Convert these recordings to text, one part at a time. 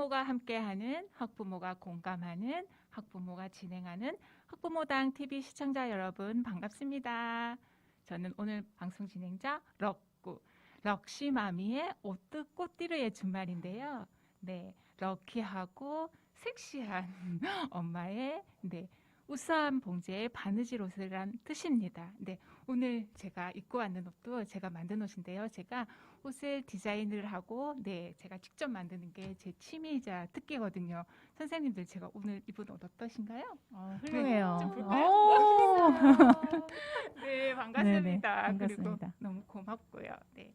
학부모가 함께하는, 학부모가 공감하는, 학부모가 진행하는 학부모당 TV 시청자 여러분 반갑습니다. 저는 오늘 방송 진행자 럭시마미의 오뜨 꽃띠르의 준말인데요. 네, 럭키하고 섹시한 엄마의 우수한 봉제의 바느질 옷이란 뜻입니다. 네, 오늘 제가 입고 왔는 옷도 제가 만든 옷인데요. 제가 옷을 디자인을 하고 제가 직접 만드는 게 제 취미이자 특기거든요. 선생님들 제가 오늘 입은 옷 어떠신가요? 훌륭해요. 좀 볼까요? 네, 반갑습니다. 네네, 반갑습니다. 그리고 너무 고맙고요. 네.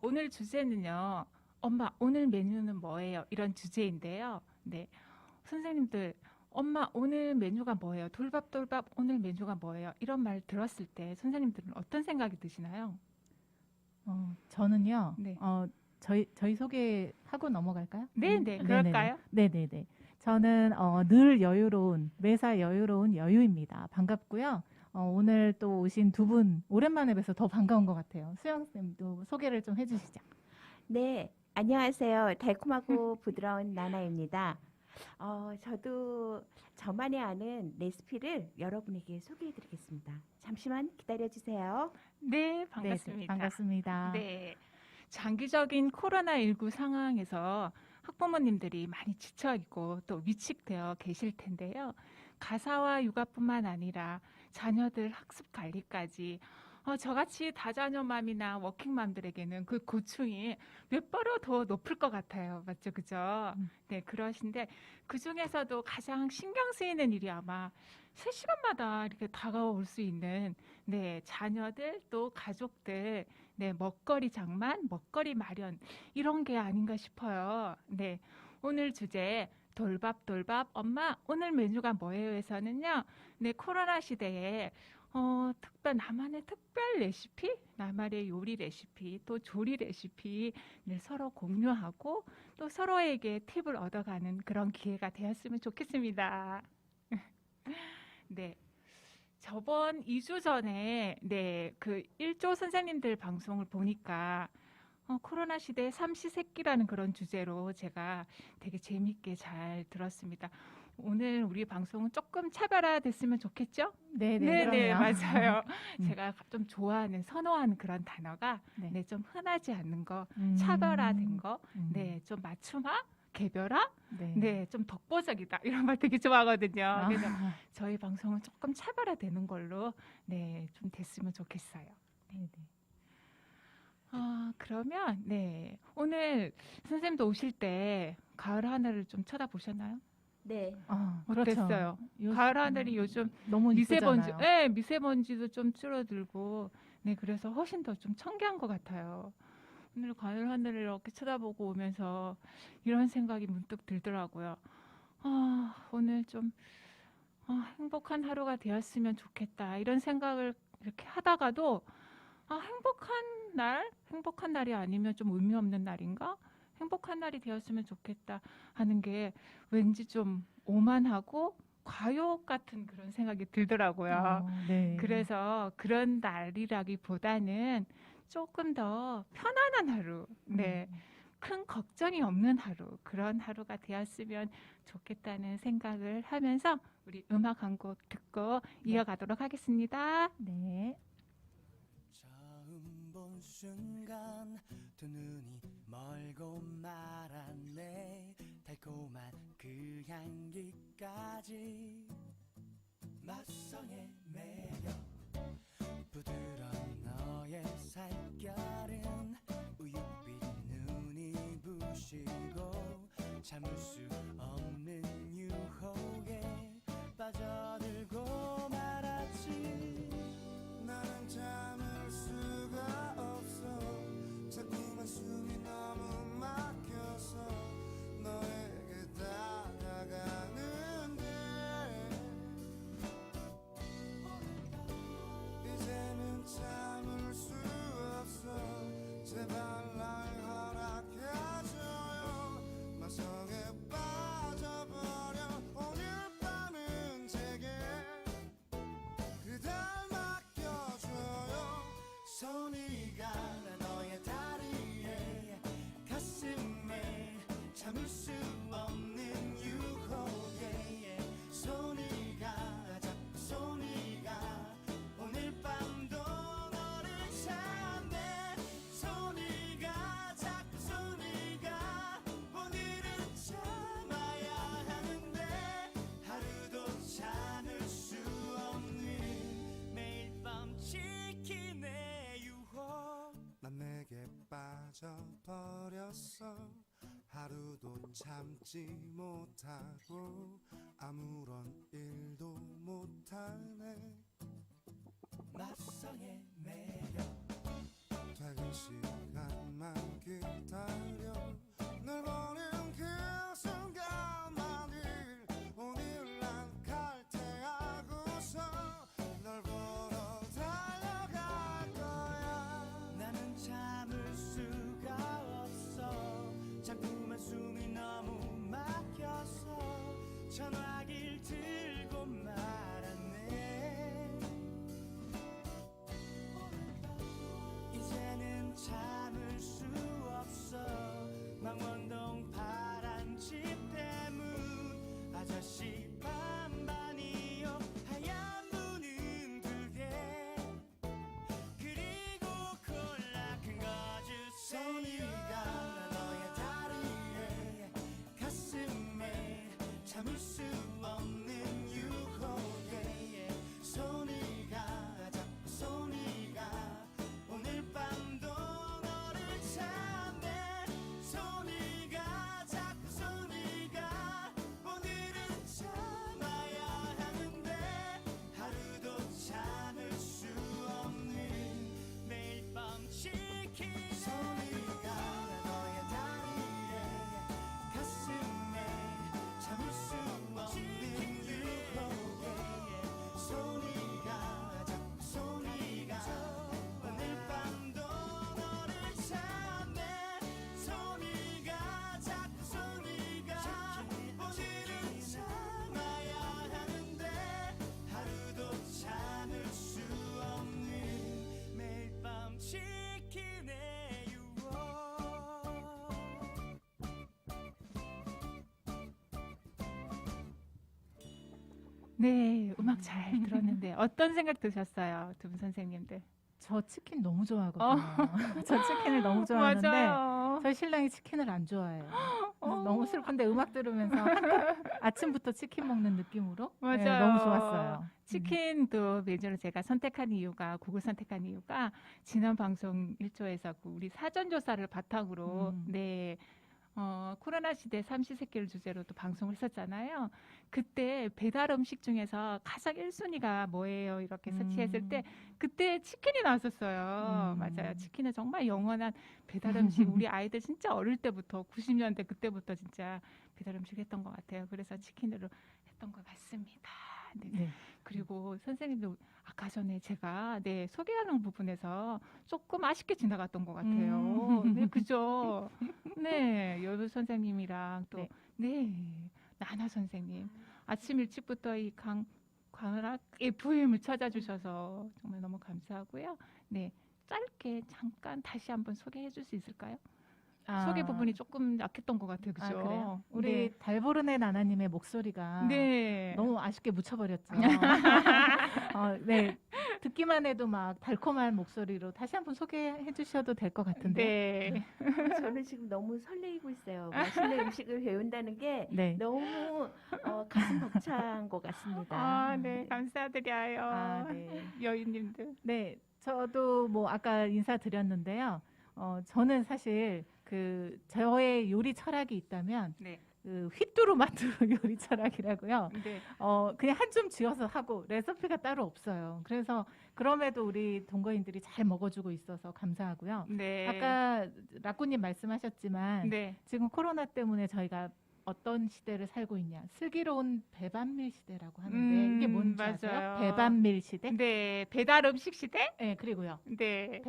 오늘 주제는요. 엄마, 오늘 메뉴는 뭐예요? 이런 주제인데요. 네. 선생님들, 엄마, 오늘 메뉴가 뭐예요? 돌밥, 오늘 메뉴가 뭐예요? 이런 말 들었을 때 선생님들은 어떤 생각이 드시나요? 저는요. 네. 저희 소개하고 넘어갈까요? 네, 그럴까요? 네네네. 저는 늘 여유로운, 매사 여유로운 여유입니다. 반갑고요. 오늘 또 오신 두 분 오랜만에 뵈서 더 반가운 것 같아요. 수영쌤도 소개를 좀 해주시죠. 네, 안녕하세요. 달콤하고 부드러운 나나입니다. 저도 저만의 아는 레시피를 여러분에게 소개해드리겠습니다. 잠시만 기다려주세요. 네, 반갑습니다. 네, 반갑습니다. 네, 장기적인 코로나19 상황에서 학부모님들이 많이 지쳐있고 또 위축되어 계실 텐데요. 가사와 육아뿐만 아니라 자녀들 학습 관리까지 저같이 다자녀맘이나 워킹맘들에게는 그 고충이 몇 배로 더 높을 것 같아요. 맞죠? 그죠? 네, 그러신데 그중에서도 가장 신경 쓰이는 일이 아마 실시간마다 이렇게 다가올 수 있는 자녀들 또 가족들 먹거리 장만, 먹거리 마련 이런 게 아닌가 싶어요. 네, 오늘 주제 돌밥 엄마 오늘 메뉴가 뭐예요?에서는요. 네, 코로나 시대에 나만의 특별 레시피, 나만의 요리 레시피, 또 조리 레시피를 서로 공유하고 또 서로에게 팁을 얻어가는 그런 기회가 되었으면 좋겠습니다. 네. 저번 2주 전에 그 1조 선생님들 방송을 보니까 코로나 시대 삼시세끼라는 그런 주제로 제가 되게 재밌게 잘 들었습니다. 오늘 우리 방송은 조금 차별화됐으면 좋겠죠? 네, 맞아요. 제가 좀 좋아하는, 선호하는 그런 단어가 좀 흔하지 않는 거, 차별화된 거, 좀 맞춤화, 개별화, 좀 독보적이다 이런 말 되게 좋아하거든요. 그래서 저희 방송은 조금 차별화되는 걸로 좀 됐으면 좋겠어요. 그러면 오늘 선생님도 오실 때 가을 하늘을 좀 쳐다보셨나요? 네. 어땠어요? 그렇죠. 가을 하늘이 요즘 너무 이쁘잖아요. 미세먼지도 좀 줄어들고, 그래서 훨씬 더 좀 청기한 것 같아요. 오늘 가을 하늘을 이렇게 쳐다보고 오면서 이런 생각이 문득 들더라고요. 오늘 좀 행복한 하루가 되었으면 좋겠다. 이런 생각을 이렇게 하다가도 행복한 날이 아니면 좀 의미 없는 날인가? 행복한 날이 되었으면 좋겠다 하는 게 왠지 좀 오만하고 과욕 같은 그런 생각이 들더라고요. 그래서 그런 날이라기보다는 조금 더 편안한 하루, 큰 걱정이 없는 하루, 그런 하루가 되었으면 좋겠다는 생각을 하면서 우리 음악 한 곡 듣고 이어가도록 하겠습니다. 네. 처음 본 순간 두 눈이 멀고 말았네. 달콤한 그 향기까지 맛성의 매력 부드러운 너의 살결은 우윳빛 눈이 부시고 참을 수 없는 유혹에 빠져들고 말았지. 나는 참을 수가 없어. 자꾸만 숨이 너무 막혀서 너에게 다가가는데 이제는 참을 수 없어. 제발 날 허락해줘요. 마성에 빠져버려. 오늘 밤은 제게 그댈 맡겨줘요. 손이 가 참을 수 없는 유혹에 손이 가 자꾸 손이 가 오늘 밤도 너를 찾네 손이 가 자꾸 손이 가 오늘은 참아야 하는데 하루도 참을 수 없는 매일 밤 지키네 유혹 난 내게 빠져버렸어 하루도 참지 못하고 아무런 일도 못하네 낯성의 매력 퇴근 시간만 기다려 널 보는 그 순간만을 오늘 난 칼퇴하고서 널 보러 달려갈 거야 나는 참을 수가 없어 자꾸만 숨이 너무 막혀서 전화기를 들고 말았네 이제는 참을 수 없어 망원동 파란 집대문 아저씨 반반이요 하얀 문은 두 개 그리고 콜라 큰 거 주세요 손이가 너의 다리에 가슴에 참을 수 없는 유혹에 손이 가 자꾸 손이 가 오늘 밤도 너를 찾네 손이 가 자꾸 손이 가 오늘은 참아야 하는데 하루도 참을 수 없는 매일 밤 지키는 손이 가 너의 다리에 가슴에 참을 수 없는 유혹에 손이 가 자꾸 손이 가 오늘 밤도 너를 찾네 손이 가 자꾸 손이 가 오늘은 참아야 하는데 하루도 참을 수 없는 매일 밤 지키네 유혹 네, 음악 잘 들었는데 어떤 생각 드셨어요, 두 분 선생님들? 저 치킨 너무 좋아하거든요. 저 치킨을 너무 좋아하는데 맞아요. 저희 신랑이 치킨을 안 좋아해요. 어. 너무 슬픈데 음악 들으면서 한껏 아침부터 치킨 먹는 느낌으로 네, 맞아요. 너무 좋았어요. 치킨도 메뉴로 제가 선택한 이유가 국을 선택한 이유가 지난 방송 1조에서 우리 사전 조사를 바탕으로 네. 코로나 시대 삼시세끼를 주제로 또 방송을 했었잖아요. 그때 배달 음식 중에서 가장 1순위가 뭐예요? 이렇게 서치했을 때 그때 치킨이 나왔었어요. 맞아요. 치킨은 정말 영원한 배달 음식. 우리 아이들 진짜 어릴 때부터 90년대 그때부터 진짜 배달 음식 했던 것 같아요. 그래서 치킨으로 했던 것 같습니다. 네. 네. 그리고 선생님도 아까 전에 제가 네, 소개하는 부분에서 조금 아쉽게 지나갔던 것 같아요. 네, 그죠? 네, 여유 선생님이랑 또 네, 나나 선생님 아침 일찍부터 이 광학 FM을 찾아주셔서 정말 너무 감사하고요. 네, 짧게 잠깐 다시 한번 소개해 줄 수 있을까요? 소개 부분이 조금 약했던 것 같아요, 그죠? 그래요? 우리 네. 달보르네 나나님의 목소리가 네. 너무 아쉽게 묻혀버렸죠. 네, 듣기만 해도 막 달콤한 목소리로 다시 한번 소개해 주셔도 될 것 같은데. 네. 저는 지금 너무 설레이고 있어요. 맛있는 음식을 배운다는 게 네. 너무 가슴 벅찬 것 같습니다. 아, 네, 감사드려요. 아, 네. 여인님들. 네, 저도 뭐 아까 인사드렸는데요. 저는 사실 저의 요리 철학이 있다면 네. 그 휘뚜루마뚜루 요리 철학이라고요. 네. 그냥 한 줌 쥐어서 하고 레시피가 따로 없어요. 그래서 그럼에도 우리 동거인들이 잘 먹어주고 있어서 감사하고요. 네. 아까 라꾸님 말씀하셨지만 네. 지금 코로나 때문에 저희가 어떤 시대를 살고 있냐? 슬기로운 배반밀 시대라고 하는데 이게 뭔지 아세요? 맞아요. 배반밀 시대? 네. 배달 음식 시대? 네, 그리고요. 네.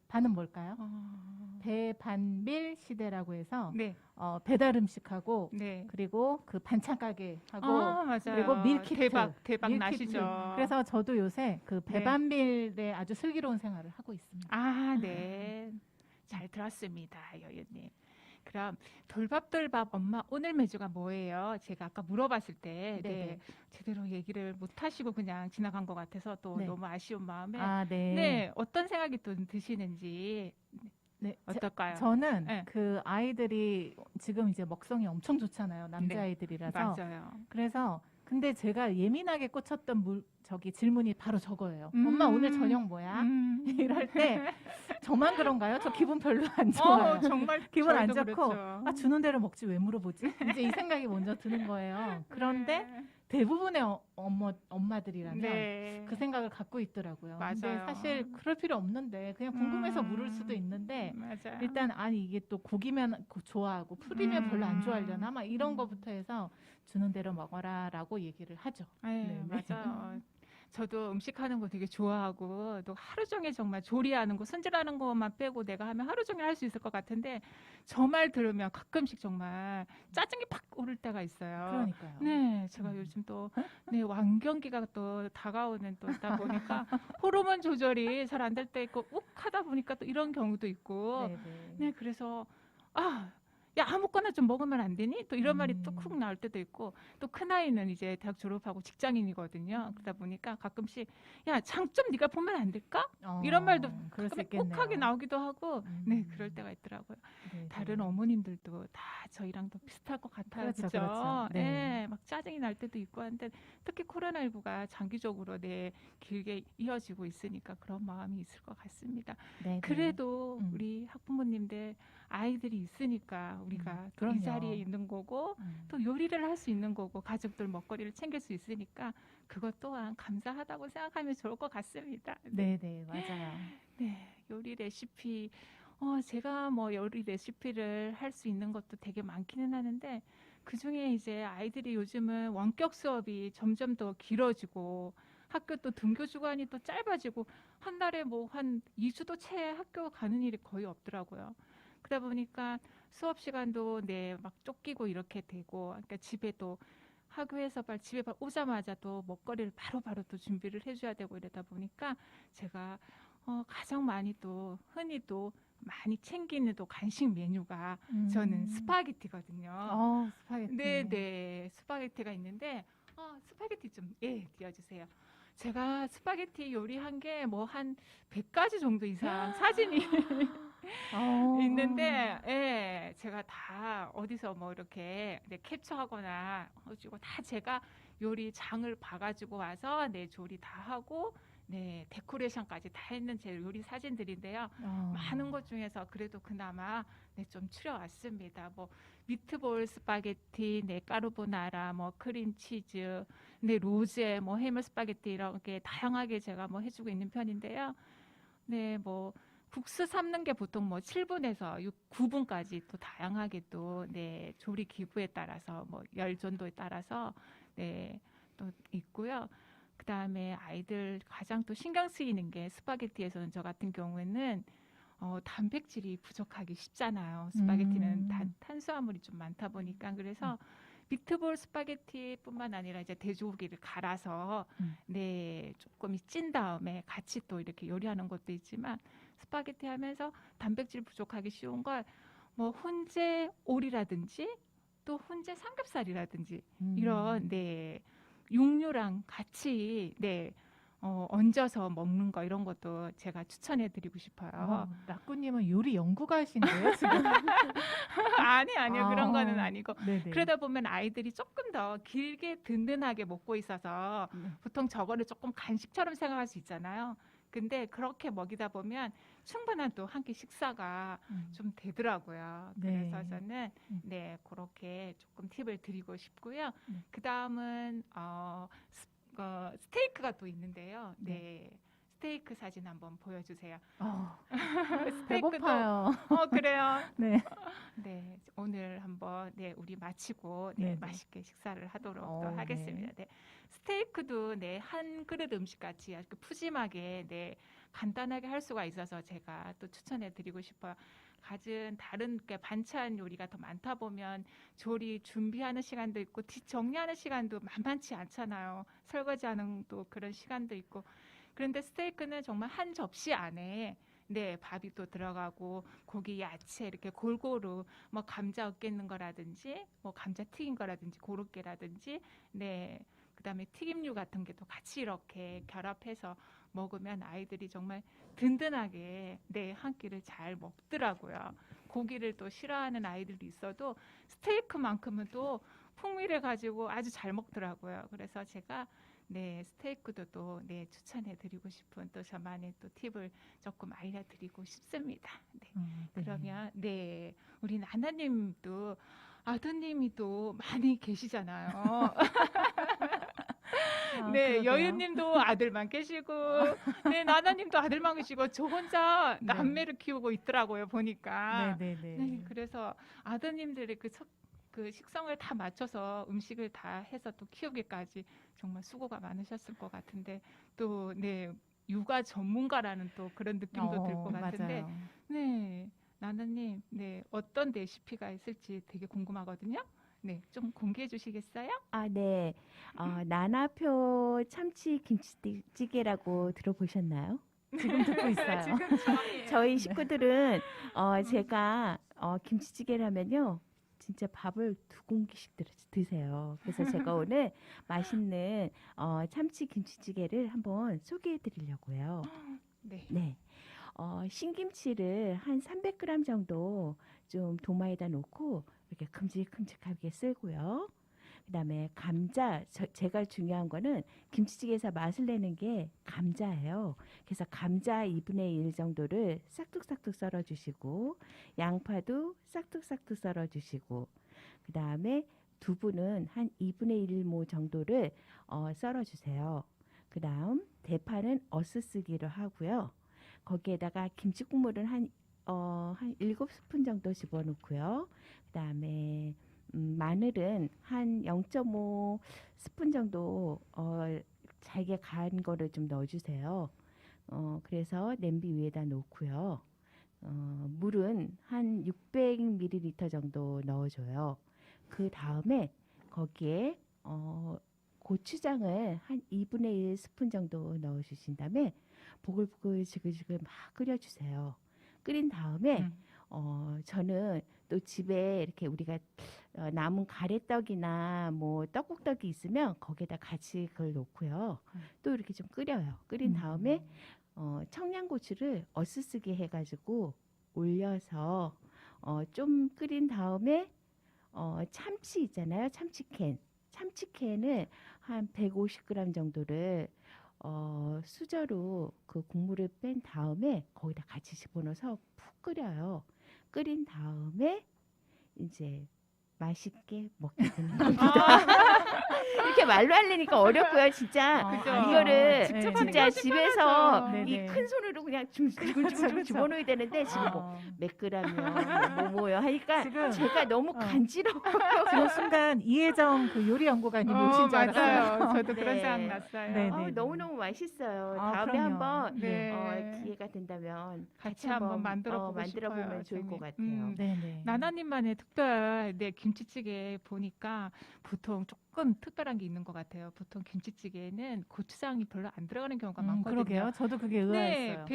반은 뭘까요? 어, 배반밀 시대라고 해서 네. 배달 음식하고 네. 그리고 그 반찬 가게 하고 아, 맞아요. 그리고 밀키트. 대박 밀키트. 나시죠. 그래서 저도 요새 그 네. 배반밀에 아주 슬기로운 생활을 하고 있습니다. 아, 네. 잘 들었습니다, 여유님. 그럼 돌밥돌밥 엄마 오늘 메뉴가 뭐예요? 제가 아까 물어봤을 때 네네. 제대로 얘기를 못 하시고 그냥 지나간 것 같아서 또 네. 너무 아쉬운 마음에 아, 네. 네, 어떤 생각이 또 드시는지 네. 어떨까요? 저는 네. 그 아이들이 지금 이제 먹성이 엄청 좋잖아요. 남자아이들이라서. 맞아요. 그래서 근데 제가 예민하게 꽂혔던 질문이 바로 저거예요. 엄마 오늘 저녁 뭐야? 이럴 때 저만 그런가요? 저 기분 별로 안 좋아요. 정말 기분 안 저희도 좋고 그렇죠. 아 주는 대로 먹지 왜 물어보지? 이제 이 생각이 먼저 드는 거예요. 그런데 대부분의 엄마들이라면 네. 그 생각을 갖고 있더라고요. 근데 맞아요. 사실 그럴 필요 없는데 그냥 궁금해서 물을 수도 있는데 맞아요. 일단 아니 이게 또 고기면 좋아하고 풀이면 별로 안 좋아하려나 막 이런 음. 거부터 해서 주는 대로 먹어라라고 얘기를 하죠. 네, 네. 맞아요. 저도 음식하는 거 되게 좋아하고 또 하루 종일 정말 조리하는 거 손질하는 것만 빼고 내가 하면 하루 종일 할 수 있을 것 같은데 저 말 들으면 가끔씩 정말 짜증이 팍 오를 때가 있어요. 그러니까요. 네, 제가 음. 요즘 또 완경기가 또 다가오는 또 있다 보니까 호르몬 조절이 잘 안 될 때 있고 욱 하다 보니까 또 이런 경우도 있고 네네. 네, 그래서 야 아무거나 좀 먹으면 안 되니? 또 이런 말이 뚝 나올 때도 있고 또 큰아이는 이제 대학 졸업하고 직장인이거든요. 그러다 보니까 가끔씩 야 장 좀 네가 보면 안 될까? 이런 말도 그럴 수 가끔 있겠네요. 욱하게 나오기도 하고 네, 음. 그럴 때가 있더라고요. 네네. 다른 어머님들도 다 저희랑 또 비슷할 것 같아요. 그렇죠, 그렇죠? 그렇죠. 네. 네, 막 짜증이 날 때도 있고 한데 특히 코로나19가 장기적으로 길게 이어지고 있으니까 그런 마음이 있을 것 같습니다. 네네. 그래도 음. 우리 학부모님들 아이들이 있으니까 우리가 또 이 그럼요. 자리에 있는 거고 또 요리를 할 수 있는 거고 가족들 먹거리를 챙길 수 있으니까 그것 또한 감사하다고 생각하면 좋을 것 같습니다. 네네 맞아요. 네, 요리 레시피. 제가 뭐 요리 레시피를 할 수 있는 것도 되게 많기는 하는데 그 중에 이제 아이들이 요즘은 원격 수업이 점점 더 길어지고 학교 또 등교 주간이 또 짧아지고 한 달에 뭐 한 2주도 채 학교 가는 일이 거의 없더라고요. 그러다 보니까 수업 시간도 막 쫓기고 이렇게 되고 그러니까 집에 또 학교에서 집에 오자마자 또 먹거리를 바로바로 또 준비를 해줘야 되고 이러다 보니까 제가 가장 많이 또 흔히 또 많이 챙기는 또 간식 메뉴가 저는 스파게티거든요. 스파게티. 네, 스파게티가 있는데 스파게티 좀 띄워주세요. 제가 스파게티 요리한 게 뭐 한 100가지 정도 이상 사진이 있는데 제가 다 어디서 뭐 이렇게 캡처하거나 해주고 다 제가 요리 장을 봐가지고 와서 조리 다 하고 데코레이션까지 다 했는 제 요리 사진들인데요. 많은 것 중에서 그래도 그나마 좀 추려왔습니다. 뭐 미트볼 스파게티, 까르보나라, 뭐 크림치즈, 로제, 뭐 해물 스파게티 이렇게 다양하게 제가 뭐 해주고 있는 편인데요. 뭐 국수 삶는 게 보통 뭐 7분에서 9분까지 또 다양하게 또 조리 기구에 따라서 뭐 열 전도에 따라서 또 있고요. 그다음에 아이들 가장 또 신경 쓰이는 게 스파게티에서는 저 같은 경우에는 단백질이 부족하기 쉽잖아요. 스파게티는 탄수화물이 좀 많다 보니까 그래서 미트볼 스파게티뿐만 아니라 이제 돼지고기를 갈아서 조금 찐 다음에 같이 또 이렇게 요리하는 것도 있지만 스파게티 하면서 단백질 부족하기 쉬운 걸 뭐 훈제 오리라든지 또 훈제 삼겹살이라든지 이런 육류랑 같이 얹어서 먹는 거 이런 것도 제가 추천해드리고 싶어요. 라꾸님은 요리 연구가신데요 지금? 아니요 그런 거는 아니고 네네. 그러다 보면 아이들이 조금 더 길게 든든하게 먹고 있어서 보통 저거를 조금 간식처럼 생각할 수 있잖아요. 근데 그렇게 먹이다 보면 충분한 또 한 끼 식사가 좀 되더라고요. 네. 그래서 저는 그렇게 조금 팁을 드리고 싶고요. 그 다음은 스테이크가 또 있는데요. 스테이크 사진 한번 보여주세요. 배고파요. 그래요. 네. 오늘 한번 우리 마치고 네네. 맛있게 식사를 하도록 또 네. 하겠습니다. 스테이크도 한 그릇 음식같이 아주 푸짐하게 간단하게 할 수가 있어서 제가 또 추천해드리고 싶어요. 갖은 다른 반찬 요리가 더 많다 보면 조리 준비하는 시간도 있고 뒷정리하는 시간도 만만치 않잖아요. 설거지하는 또 그런 시간도 있고 그런데 스테이크는 정말 한 접시 안에 네, 밥이 또 들어가고 고기, 야채 이렇게 골고루 뭐 감자 으깨는 거라든지 뭐 감자 튀긴 거라든지 고로케라든지 네. 그다음에 튀김류 같은 게 또 같이 이렇게 결합해서 먹으면 아이들이 정말 든든하게 네, 한 끼를 잘 먹더라고요. 고기를 또 싫어하는 아이들도 있어도 스테이크만큼은 또 풍미를 가지고 아주 잘 먹더라고요. 그래서 제가 네, 스테이크도 또 네, 추천해 드리고 싶은 또 저만의 또 팁을 조금 알려드리고 싶습니다. 네. 네. 그러면 네, 우리 나나님도 아드님이 또 많이 계시잖아요. 아, 네, 그러게요. 여유님도 아들만 계시고, 네, 나나님도 아들만 계시고, 저 혼자 네. 남매를 키우고 있더라고요, 보니까. 네네네. 네, 그래서 아드님들의 그 식성을 다 맞춰서 음식을 다 해서 또 키우기까지 정말 수고가 많으셨을 것 같은데, 또, 네, 육아 전문가라는 또 그런 느낌도 들 것 같은데, 맞아요. 네, 나나님, 네, 어떤 레시피가 있을지 되게 궁금하거든요. 네, 좀 공개해 주시겠어요? 아, 네. 나나표 참치 김치찌개라고 들어보셨나요? 지금 듣고 있어요. 지금 처음이에요. 저희 식구들은 제가 김치찌개를 하면요. 진짜 밥을 2공기씩 드세요. 그래서 제가 오늘 맛있는 참치 김치찌개를 한번 소개해 드리려고요. 네. 네. 신김치를 한 300g 정도 좀 도마에다 놓고 이렇게 큼직큼직하게 썰고요. 그다음에 감자, 제가 중요한 거는 김치찌개에서 맛을 내는 게 감자예요. 그래서 감자 2분의 1 정도를 싹둑싹둑 썰어주시고 양파도 싹둑싹둑 썰어주시고 그다음에 두부는 한 2분의 1모 정도를 썰어주세요. 그다음 대파는 어슷쓰기로 하고요. 거기에다가 김치 국물은 한 7스푼 정도 집어넣고요. 그다음에 마늘은 한 0.5 스푼 정도 잘게 간 거를 좀 넣어주세요. 그래서 냄비 위에다 놓고요. 물은 한 600ml 정도 넣어줘요. 그 다음에 거기에 고추장을 한 2분의 1 스푼 정도 넣어주신 다음에 보글보글 지글지글 막 끓여주세요. 끓인 다음에 저는 또 집에 이렇게 우리가 남은 가래떡이나 뭐 떡국떡이 있으면 거기에다 같이 그걸 놓고요. 또 이렇게 좀 끓여요. 끓인 다음에 청양고추를 어슷쓰게 해가지고 올려서 좀 끓인 다음에 참치 있잖아요. 참치캔을 한 150g 정도를 수저로 그 국물을 뺀 다음에 거기다 같이 집어넣어서 푹 끓여요. 끓인 다음에 이제 맛있게 먹게 되는 겁니다. 이렇게 말로 하려니까 어렵고요, 진짜. 그죠? 이거를 직접 하는 진짜 게 집에서 네네. 이 큰 손으로 그냥 중중중중 집어넣어야 되는데 지금 뭐 몇 그램이요, 뭐요 하니까 지금 제가 너무 간지러워요. 지금 순간 이혜정 그 요리 연구가님 오신 줄 알았어요. 맞아요. 저도 그런 네. 생각 났어요. 네. 너무너무 맛있어요. 아, 다음에 그럼요. 한번 네. 기회가 된다면 같이 한번 만들어 보고 만들어 보면 싶어요, 좋을 것 선생님. 같아요. 네네. 나나님만의 특별 네, 김치찌개 보니까 보통 조금 특별한 게 있는 것 같아요. 보통 김치찌개에는 고추장이 별로 안 들어가는 경우가 많거든요. 그러게요. 저도 그게 네, 의아했어요.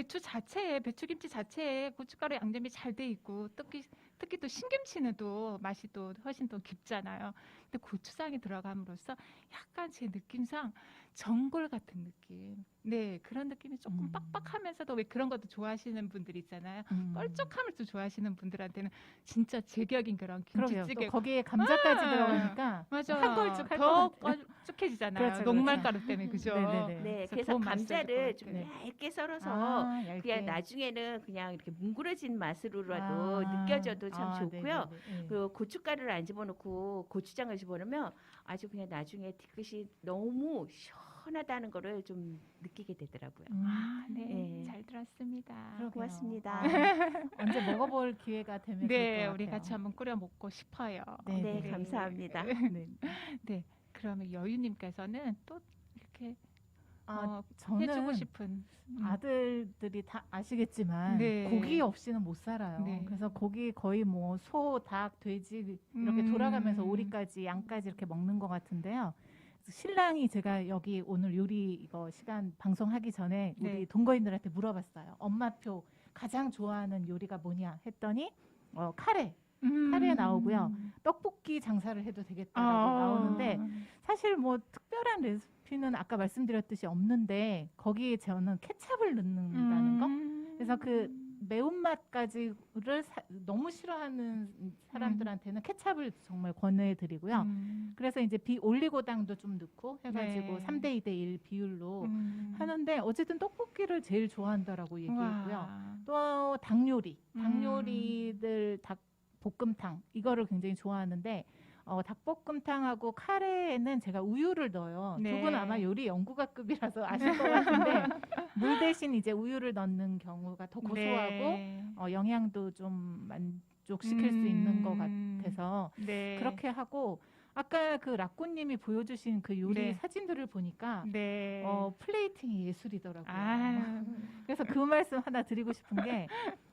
배추김치 자체에 고춧가루 양념이 잘 돼 있고 특히 또 신김치는 또 맛이 또 훨씬 더 깊잖아요. 근데 고추장이 들어감으로써 약간 제 느낌상 전골 같은 느낌. 네, 그런 느낌이 조금 빡빡하면서도 왜 그런 것도 좋아하시는 분들 있잖아요. 뻘쭉함을 또 좋아하시는 분들한테는 진짜 제격인 그런 그러게요. 김치찌개. 또 거기에 감자까지 들어가니까 맞아. 한 걸쭉 할 더 것 같아요. 뻘쭉해지잖아요. 그렇죠, 녹말가루 때문에 그죠? 네네네. 네, 그래서 그래서 더 맛있어질 감자를 것 좀 같아요. 얇게 썰어서 아, 얇게. 그냥 나중에는 그냥 이렇게 뭉그러진 맛으로라도 느껴져도 참 좋고요. 네네네. 그리고 고춧가루를 안 집어넣고 고추장을 집어넣으면 아주 그냥 나중에 뒤끝이 너무 시원하다는 거를 좀 느끼게 되더라고요. 아, 네. 네. 잘 들었습니다. 그러게요. 고맙습니다. 아, 언제 먹어볼 기회가 되면 네, 좋을 것 우리 같아요. 같이 한번 끓여 먹고 싶어요. 네, 네, 네. 감사합니다. 네. 네, 그러면 여유님께서는 또 이렇게 아, 해주고 저는 싶은 아들들이 다 아시겠지만 네. 고기 없이는 못 살아요. 네. 그래서 고기 거의 뭐 소, 닭, 돼지 이렇게 음. 돌아가면서 오리까지 양까지 이렇게 먹는 것 같은데요. 그래서 신랑이 제가 여기 오늘 요리 이거 시간 방송하기 전에 우리 네. 동거인들한테 물어봤어요. 엄마표 가장 좋아하는 요리가 뭐냐 했더니 카레 나오고요. 떡볶이 장사를 해도 되겠다라고 나오는데 사실 뭐 특별한 레시피는 아까 말씀드렸듯이 없는데 거기에 저는 케찹을 넣는다는 거. 그래서 그 매운맛까지를 너무 싫어하는 사람들한테는 케찹을 정말 권해드리고요. 그래서 이제 올리고당도 좀 넣고 해가지고 네. 3대 2대 1 비율로 하는데 어쨌든 떡볶이를 제일 좋아한다라고 얘기했고요. 와. 또 닭요리들 닭볶음탕 이거를 굉장히 좋아하는데 닭볶음탕하고 카레에는 제가 우유를 넣어요. 네. 두 분 아마 요리 연구가급이라서 아실 것 같은데 물 대신 이제 우유를 넣는 경우가 더 고소하고 네. 영양도 좀 만족시킬 수 있는 것 같아서 네. 그렇게 하고 아까 그 라꾸님이 보여주신 그 요리 네. 사진들을 보니까 네. 플레이팅이 예술이더라고요. 아. 그래서 그 말씀 하나 드리고 싶은 게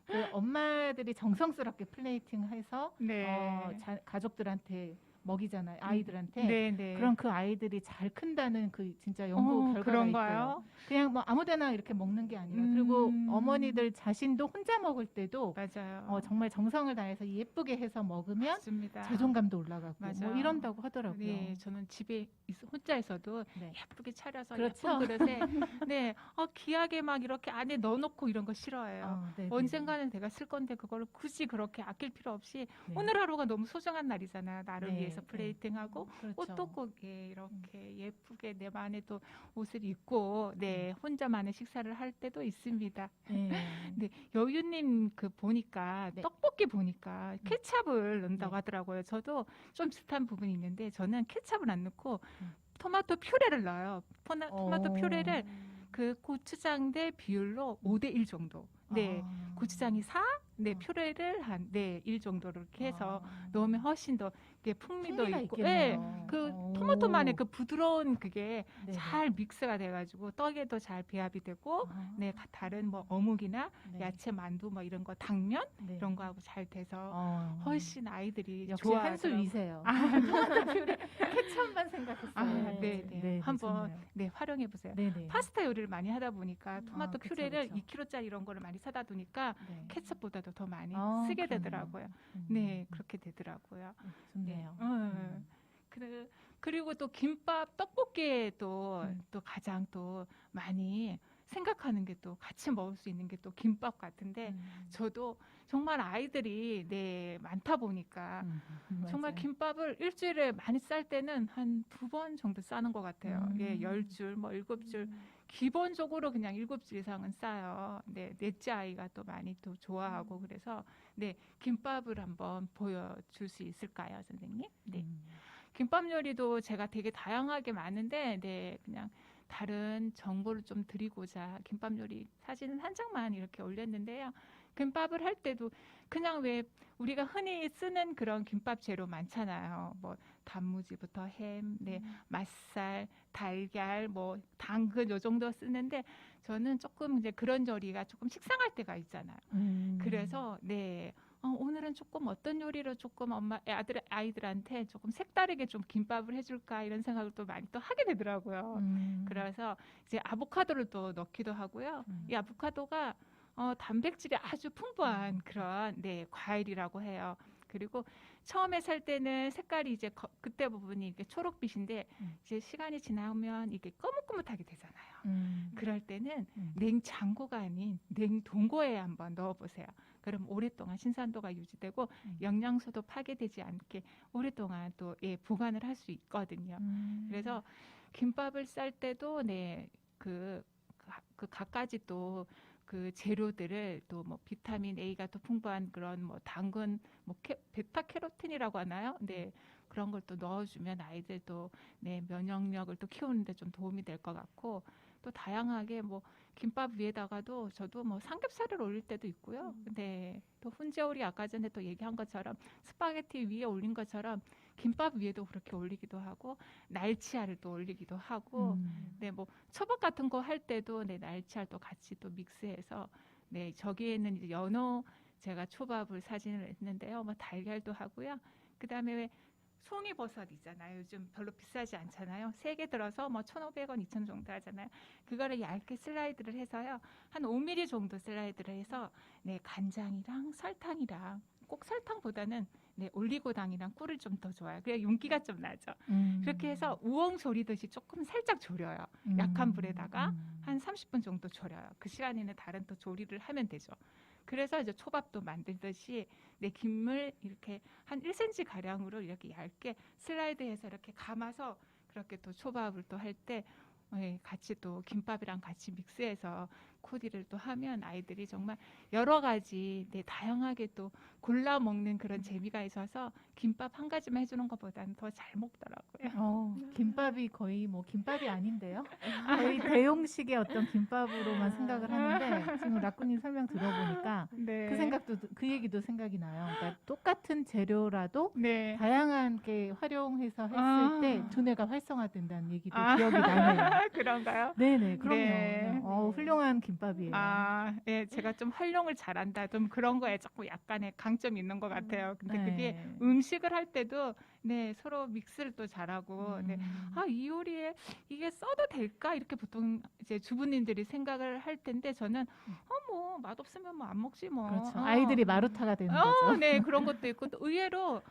그 엄마들이 정성스럽게 플레이팅해서 네. 가족들한테 먹이잖아요. 아이들한테. 네, 네. 그럼 그 아이들이 잘 큰다는 그 진짜 연구 결과가 있대요. 그런가요? 그냥 뭐 아무데나 이렇게 먹는 게 아니라 그리고 어머니들 자신도 혼자 먹을 때도 맞아요. 정말 정성을 다해서 예쁘게 해서 먹으면 맞습니다. 자존감도 올라가고 맞아요. 뭐 이런다고 하더라고요. 네, 저는 집에 혼자 있어도 네. 예쁘게 차려서 그렇죠. 예쁜 그릇에 네, 귀하게 막 이렇게 안에 넣어놓고 이런 거 싫어해요. 네, 네, 언젠가는 내가 쓸 건데 그걸 굳이 그렇게 아낄 필요 없이 네. 오늘 하루가 너무 소중한 날이잖아요. 나를 네, 위해서 네. 플레이팅하고 그렇죠. 옷도 꼭 이렇게 예쁘게 내 안에 또 옷을 입고 네, 혼자만의 식사를 할 때도 있습니다. 네. 네, 여유님 그 보니까 네. 떡볶이 보니까 케찹을 넣는다고 네. 하더라고요. 저도 좀 비슷한 부분이 있는데 저는 케찹을 안 넣고 음. 토마토 퓨레를 넣어요. 토마토 퓨레를 음. 그 고추장 대 비율로 5대 1 정도. 네. 고추장이 4, 네, 어. 퓨레를 한 1 정도로 이렇게 해서 아. 넣으면 훨씬 더 이게 풍미도 풍미가 있고, 있겠네요. 그 오. 토마토만의 그 부드러운 그게 네네. 잘 믹스가 돼가지고 떡에도 잘 배합이 되고, 아. 네, 다른 뭐 어묵이나 네. 야채 만두 뭐 이런 거 당면 네. 이런 거하고 잘 돼서 어. 훨씬 아이들이 역시 좋아하더라고요. 한수위세요. 토마토 퓨레 케첩만 생각했어요. 아, 네. 한번 좋네요. 네, 활용해 보세요. 네네. 파스타 요리를 많이 하다 보니까 토마토 그쵸, 퓨레를 그쵸. 2kg짜리 이런 거를 많이 사다 두니까 네. 케첩보다도 더 많이 그러네요. 쓰게 되더라고요. 네, 그렇게 되더라고요. 좋네요. 그리고 또 김밥, 떡볶이에 또 음. 가장 또 많이 생각하는 게 또 같이 먹을 수 있는 게 또 김밥 같은데 저도 정말 아이들이 네, 많다 보니까 정말 맞아요. 김밥을 일주일에 많이 쌀 때는 한 2번 정도 싸는 것 같아요. 예, 10줄, 뭐 7줄. 기본적으로 그냥 7줄 이상은 싸요. 네, 넷째 아이가 또 많이 또 좋아하고 그래서 네, 김밥을 한번 보여줄 수 있을까요, 선생님? 네. 김밥 요리도 제가 되게 다양하게 많은데 네, 그냥 다른 정보를 좀 드리고자 김밥 요리 사진은 한 장만 이렇게 올렸는데요. 김밥을 할 때도 그냥 왜 우리가 흔히 쓰는 그런 김밥 재료 많잖아요. 뭐 단무지부터 햄, 네, 맛살, 달걀, 뭐 당근 요 정도 쓰는데 저는 조금 이제 그런 요리가 조금 식상할 때가 있잖아요. 그래서 네. 오늘은 조금 어떤 요리로 조금 아이들한테 조금 색다르게 좀 김밥을 해줄까 이런 생각을 또 많이 또 하게 되더라고요. 그래서 이제 아보카도를 또 넣기도 하고요. 이 아보카도가 단백질이 아주 풍부한 그런 네, 과일이라고 해요. 그리고 처음에 살 때는 색깔이 이제 그때 부분이 이렇게 초록빛인데 이제 시간이 지나면 이게 거뭇거뭇하게 되잖아요. 그럴 때는 냉장고가 아닌 냉동고에 한번 넣어보세요. 그럼 오랫동안 신선도가 유지되고 영양소도 파괴되지 않게 오랫동안 또 보관을 할 수 있거든요. 그래서 김밥을 쌀 때도 네, 그 갖가지 또 그 재료들을 또 뭐 비타민 A가 또 풍부한 그런 뭐 당근, 뭐 베타캐로틴이라고 하나요? 네. 그런 걸 또 넣어주면 아이들도 네, 면역력을 또 키우는데 좀 도움이 될 것 같고 또 다양하게 뭐 김밥 위에다가도 저도 뭐 삼겹살을 올릴 때도 있고요. 네, 또 훈제오리 아까 전에 또 얘기한 것처럼 스파게티 위에 올린 것처럼 김밥 위에도 그렇게 올리기도 하고 날치알을 또 올리기도 하고 네, 뭐 초밥 같은 거 할 때도 네, 날치알도 같이 또 믹스해서 네, 저기에는 이제 연어 제가 초밥을 사진을 했는데요. 뭐 달걀도 하고요. 그다음에 왜 송이버섯 있잖아요. 요즘 별로 비싸지 않잖아요. 3개 들어서 뭐 1,500원, 2,000원 정도 하잖아요. 그거를 얇게 슬라이드를 해서요. 한 5mm 정도 슬라이드를 해서 네, 간장이랑 설탕이랑 꼭 설탕보다는 네, 올리고당이랑 꿀을 좀 더 좋아요. 그래야 윤기가 좀 나죠. 그렇게 해서 우엉 조리듯이 조금 살짝 졸여요. 약한 불에다가 한 30분 정도 졸여요. 그 시간에는 다른 또 조리를 하면 되죠. 그래서 이제 초밥도 만들듯이 내 김을 이렇게 한 1cm 가량으로 이렇게 얇게 슬라이드해서 이렇게 감아서 그렇게 또 초밥을 또 할 때 같이 또 김밥이랑 같이 믹스해서 코디를 또 하면 아이들이 정말 여러 가지 다양하게 또 골라 먹는 그런 재미가 있어서 김밥 한 가지만 해주는 것보다는 더 잘 먹더라고요. 김밥이 거의 뭐 김밥이 아닌데요. 거의 대용식의 어떤 김밥으로만 생각을 하는데 지금 라꾸님 설명 들어보니까 네. 그 얘기도 생각이 나요. 그러니까 똑같은 재료라도 네. 다양한 게 활용해서 했을 아. 때 두뇌가 활성화된다는 얘기도 기억이 나네요. 그런가요? 네네, 그럼요. 네. 훌륭한 김밥이에요. 예, 제가 좀 활용을 잘한다. 좀 그런 거에 조금 약간의 강점이 있는 것 같아요. 근데 그게 네. 음식을 할 때도 네, 서로 믹스를 또 잘하고 네. 이 요리에 이게 써도 될까? 이렇게 보통 이제 주부님들이 생각을 할 텐데 저는 뭐 맛없으면 뭐 안 먹지 뭐. 그렇죠. 아이들이 마루타가 되는 거죠. 네, 그런 것도 있고 또 의외로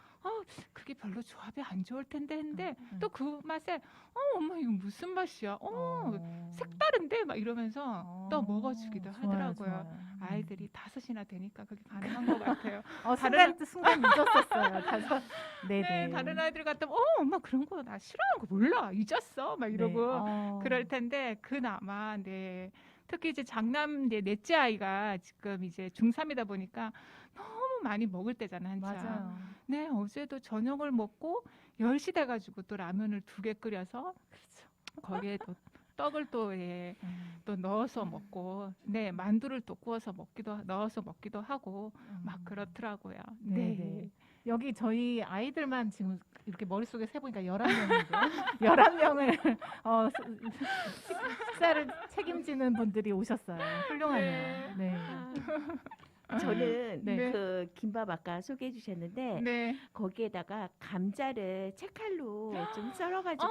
그게 별로 조합이 안 좋을 텐데 했는데 또 그 맛에 엄마 이거 무슨 맛이야? 색다른데 막 이러면서 또 먹어주기도 좋아요, 하더라고요. 좋아요. 아이들이 5이나 되니까 그게 가능한 것 같아요. 순간 잊었었어요. 네네. 네, 다른 아이들 같으면 엄마 그런 거 나 싫어하는 거 몰라 잊었어 막 이러고 네. 그럴 텐데 그나마 네 특히 이제 장남 넷째 아이가 지금 이제 중3이다 보니까 너무 많이 먹을 때잖아 한참. 맞아요. 네, 어제도 저녁을 먹고 10시 돼가지고 또 라면을 2개 끓여서 거기에 또 떡을 또 넣어서 먹고, 네, 만두를 또 구워서 넣어서 먹기도 하고 막 그렇더라고요. 네. 여기 저희 아이들만 지금 이렇게 머릿속에 세보니까 11명인데요. 11명을 식사를 책임지는 분들이 오셨어요. 훌륭하네요. 네. 저는 네. 그 김밥 아까 소개해 주셨는데 네. 거기에다가 감자를 채칼로 좀 썰어가지고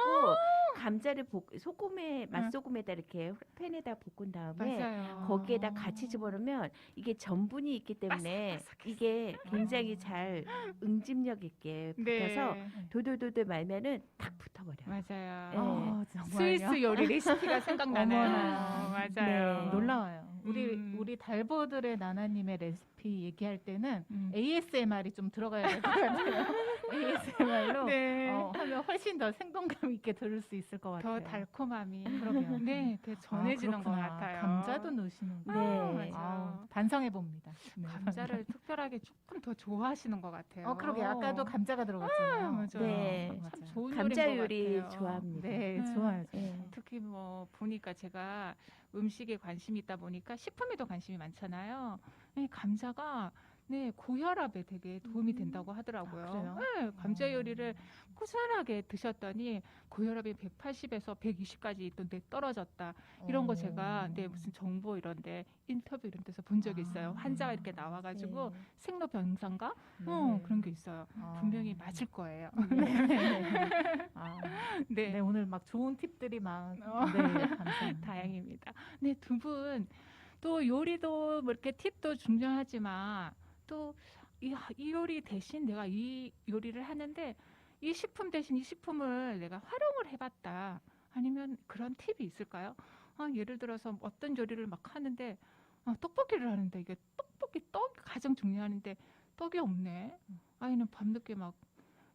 감자를 소금에 맛소금에다 이렇게 팬에다 볶은 다음에 맞아요. 거기에다 같이 집어넣으면 이게 전분이 있기 때문에 이게 굉장히 잘 응집력 있게 붙어서 네. 도돌도돌 말면은 탁 붙어버려요. 맞아요. 네. 정말요? 스위스 요리 레시피가 생각나네요. 어머나. 맞아요. 네. 놀라워요. 우리 달보들의 나나님의 레시피 얘기할 때는 ASMR이 좀 들어가야 될 것 같아요. ASMR로 네. 하면 훨씬 더 생동감 있게 들을 수 있을 것 같아요. 더 달콤함이 그러게요. 네, 되게 전해지는 것 그렇구나. 같아요. 감자도 넣으시는구나. 네. 맞아요. 반성해 봅니다. 네. 감자를 특별하게 조금 더 좋아하시는 것 같아요. 그러게 아까도 감자가 들어갔잖아요. 맞아요. 네. 참 맞아요. 좋은 감자 요리인 것 요리 같아요. 좋아합니다. 네, 네. 좋아요. 네. 특히 뭐 보니까 제가 음식에 관심이 있다 보니까 식품에도 관심이 많잖아요. 네, 감자가 네, 고혈압에 되게 도움이 된다고 하더라고요. 아, 그래요? 네, 감자 요리를 꾸준하게 드셨더니 고혈압이 180에서 120까지 또 떨어졌다. 이런 거 제가 무슨 정보 이런데 인터뷰 이런 데서 본 적이 있어요. 환자가 이렇게 나와가지고 네. 생로병사인가? 그런 게 있어요. 분명히 맞을 거예요. 네. 네, 오늘 막 좋은 팁들이 막 감사합니다. 다행입니다. 네, 두 분 또 요리도 뭐 이렇게 팁도 중요하지만 또 이 요리 대신 내가 이 요리를 하는데 이 식품 대신 이 식품을 내가 활용을 해봤다. 아니면 그런 팁이 있을까요? 예를 들어서 어떤 요리를 막 하는데 떡볶이를 하는데 이게 떡이 가장 중요한데 떡이 없네. 아이는 밤늦게 막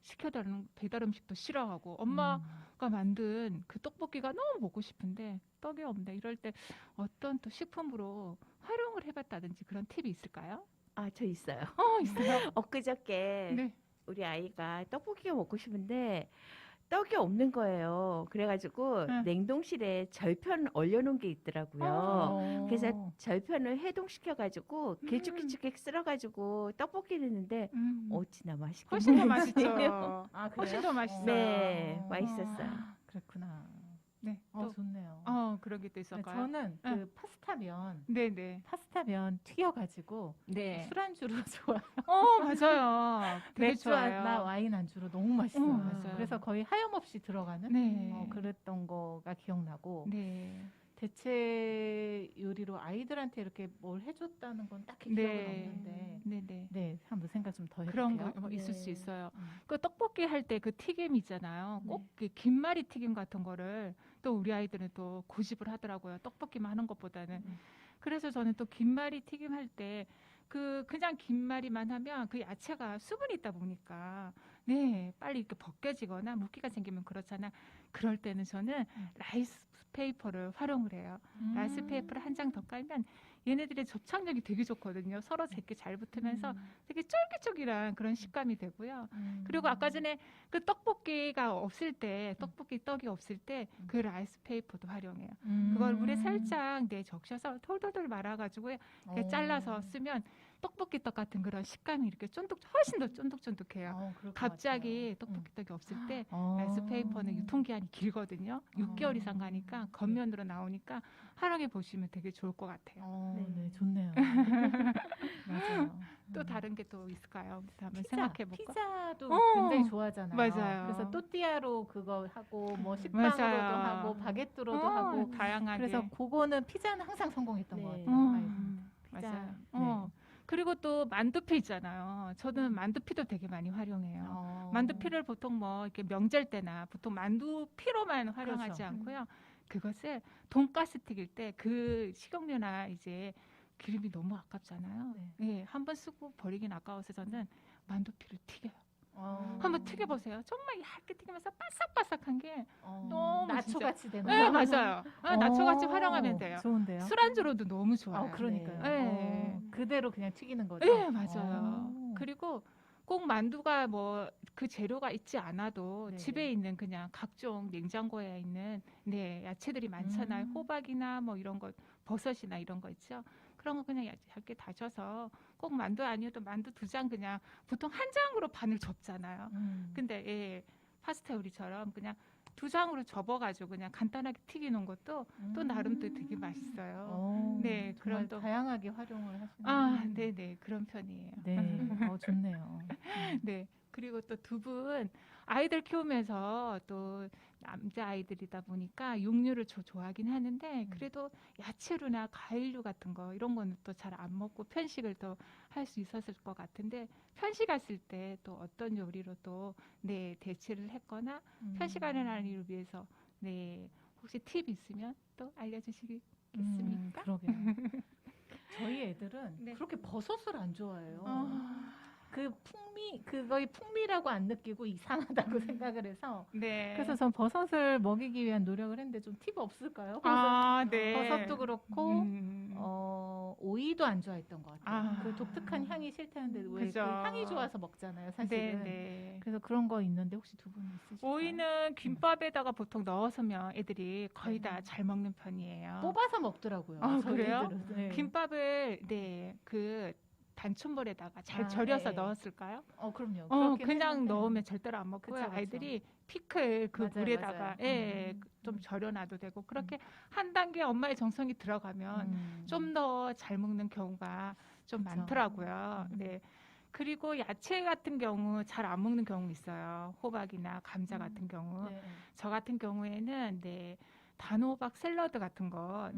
시켜달라는 배달 음식도 싫어하고 엄마가 만든 그 떡볶이가 너무 먹고 싶은데 떡이 없네. 이럴 때 어떤 또 식품으로 활용을 해봤다든지 그런 팁이 있을까요? 저 있어요. 있어요. 엊그저께 네. 우리 아이가 떡볶이가 먹고 싶은데 떡이 없는 거예요. 그래가지고 냉동실에 절편 얼려놓은 게 있더라고요. 그래서 절편을 해동시켜가지고 길쭉길쭉하게 쓸어가지고 떡볶이를 했는데 어찌나 맛있게 훨씬 더 먹는지. 맛있죠. 아, 그래요? 훨씬 더 맛있어요. 네, 맛있었어요. 그렇구나. 네. 또 좋네요. 그런 게 또 네, 있을까요? 저는 그 파스타면 네네. 튀겨가지고 네. 술안주로 좋아요. 맞아요. 되게 맥주나 좋아요. 와인 안주로 너무 맛있어요. 맞아요. 그래서 거의 하염없이 들어가는 네. 그랬던 거가 기억나고 네. 대체 요리로 아이들한테 이렇게 뭘 해줬다는 건 딱히 기억은 없는데 네네. 네, 한번 생각 좀 더 그런 해볼게요. 거 있을 수 네. 있어요. 음. 그 떡볶이 할 때 그 튀김 있잖아요. 꼭 그 김말이 튀김 같은 거를 또 우리 아이들은 또 고집을 하더라고요. 떡볶이만 하는 것보다는. 음. 그래서 저는 또 김말이 튀김 할 때 그냥 김말이만 하면 그 야채가 수분이 있다 보니까 네, 빨리 이렇게 벗겨지거나 물기가 생기면 그렇잖아. 그럴 때는 저는 라이스 페이퍼를 활용을 해요. 라이스 페이퍼를 한 장 더 깔면 얘네들의 접착력이 되게 좋거든요. 서로 이렇게 잘 붙으면서 되게 쫄깃쫄깃한 그런 식감이 되고요. 그리고 아까 전에 그 떡볶이가 없을 때, 떡볶이 떡이 없을 때 그 라이스 페이퍼도 활용해요. 그걸 물에 살짝 적셔서 톨톨톨 말아가지고 이렇게 잘라서 쓰면 떡볶이 떡 같은 그런 식감이 이렇게 훨씬 더 쫀득쫀득해요. 갑자기 떡볶이 떡이 없을 때 라이스 페이퍼는 유통기한이 길거든요. 6개월 이상 가니까 겉면으로 나오니까 활용해 보시면 되게 좋을 것 같아요. 네, 좋네요. 맞아요. 또 다른 게 또 있을까요? 한번 피자, 생각해 볼까? 피자도 어, 굉장히 좋아하잖아요. 맞아요. 그래서 또띠아로 그거 하고 뭐 식빵으로도 맞아요. 하고 바게트로도 하고 다양하게. 그래서 그거는 피자는 항상 성공했던 네. 것 같아요. 피자. 맞아요. 네. 그리고 또 만두피 있잖아요. 저는 만두피도 되게 많이 활용해요. 만두피를 보통 뭐 이렇게 명절 때나 보통 만두피로만 활용하지 그렇죠. 않고요. 그것을 돈가스 튀길 때 그 식용유나 이제 기름이 너무 아깝잖아요. 네, 한번 쓰고 버리긴 아까워서 저는 만두피를 튀겨요. 한번 튀겨보세요. 정말 얇게 튀기면서 바삭바삭한 게 너무 나초같이 되는. 네, 맞아요. 나초같이 활용하면 돼요. 좋은데요. 술안주로도 너무 좋아요. 그러니까요. 네. 그대로 그냥 튀기는 거죠. 네, 맞아요. 그리고 꼭 만두가 뭐 그 재료가 있지 않아도 네네. 집에 있는 그냥 각종 냉장고에 있는 야채들이 많잖아요. 호박이나 뭐 이런 거, 버섯이나 이런 거 있죠. 그런 거 그냥 얇게 다져서 꼭 만두 아니어도 만두 2장 그냥 보통 한 장으로 반을 접잖아요. 근데 파스타 요리처럼 그냥 2장으로 접어가지고 그냥 간단하게 튀기는 것도 또 나름 또 되게 맛있어요. 네, 정말 그럼 또 다양하게 활용을 하시는. 네네 그런 편이에요. 네, 좋네요. 네. 그리고 또 2분 아이들 키우면서 또 남자 아이들이다 보니까 육류를 좋아하긴 하는데 그래도 야채류나 과일류 같은 거 이런 거는 또 잘 안 먹고 편식을 또 할 수 있었을 것 같은데 편식했을 때 또 어떤 요리로 또 대체를 했거나 편식하는 아이를 위해서 혹시 팁 있으면 또 알려주시겠습니까? 그러게요. 저희 애들은 네. 그렇게 버섯을 안 좋아해요. 그거의 풍미라고 안 느끼고 이상하다고 생각을 해서 네. 그래서 전 버섯을 먹이기 위한 노력을 했는데 좀 팁 없을까요? 네. 버섯도 그렇고 음. 오이도 안 좋아했던 것 같아요. 아. 그 독특한 향이 싫다는데 왜 그 그죠. 향이 좋아서 먹잖아요, 사실은. 네. 그래서 그런 거 있는데 혹시 2분 있으실까요? 오이는 김밥에다가 보통 넣어서면 애들이 거의 다 잘 먹는 편이에요. 뽑아서 먹더라고요. 저희 그래요? 애들은. 네. 김밥을 그 단촛물에다가 잘 아, 절여서 네. 넣었을까요? 그럼요. 그렇긴 그냥 했는데. 넣으면 절대로 안 먹고요. 그쵸, 그쵸. 아이들이 피클 그 맞아요, 물에다가 맞아요. 좀 절여놔도 되고 그렇게 한 단계 엄마의 정성이 들어가면 좀 더 잘 먹는 경우가 좀 그쵸. 많더라고요. 네. 그리고 야채 같은 경우 잘 안 먹는 경우 있어요. 호박이나 감자 같은 경우. 네. 저 같은 경우에는 단호박 샐러드 같은 거,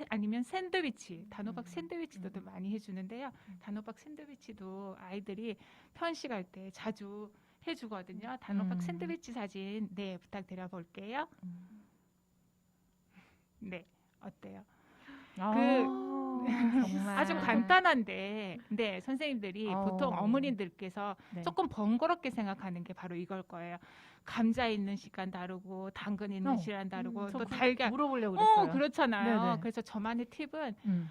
아니면 샌드위치, 단호박 샌드위치도 많이 해주는데요. 단호박 샌드위치도 아이들이 편식할 때 자주 해주거든요. 단호박 샌드위치 사진, 부탁드려 볼게요. 네, 어때요? 정말 아주 간단한데, 선생님들이 보통 어머님들께서 네. 조금 번거롭게 생각하는 게 바로 이걸 거예요. 감자 있는 시간 다르고 당근 있는 시간 다르고 또 달걀 물어보려고 그랬어요. 그렇잖아요. 네네. 그래서 저만의 팁은 음.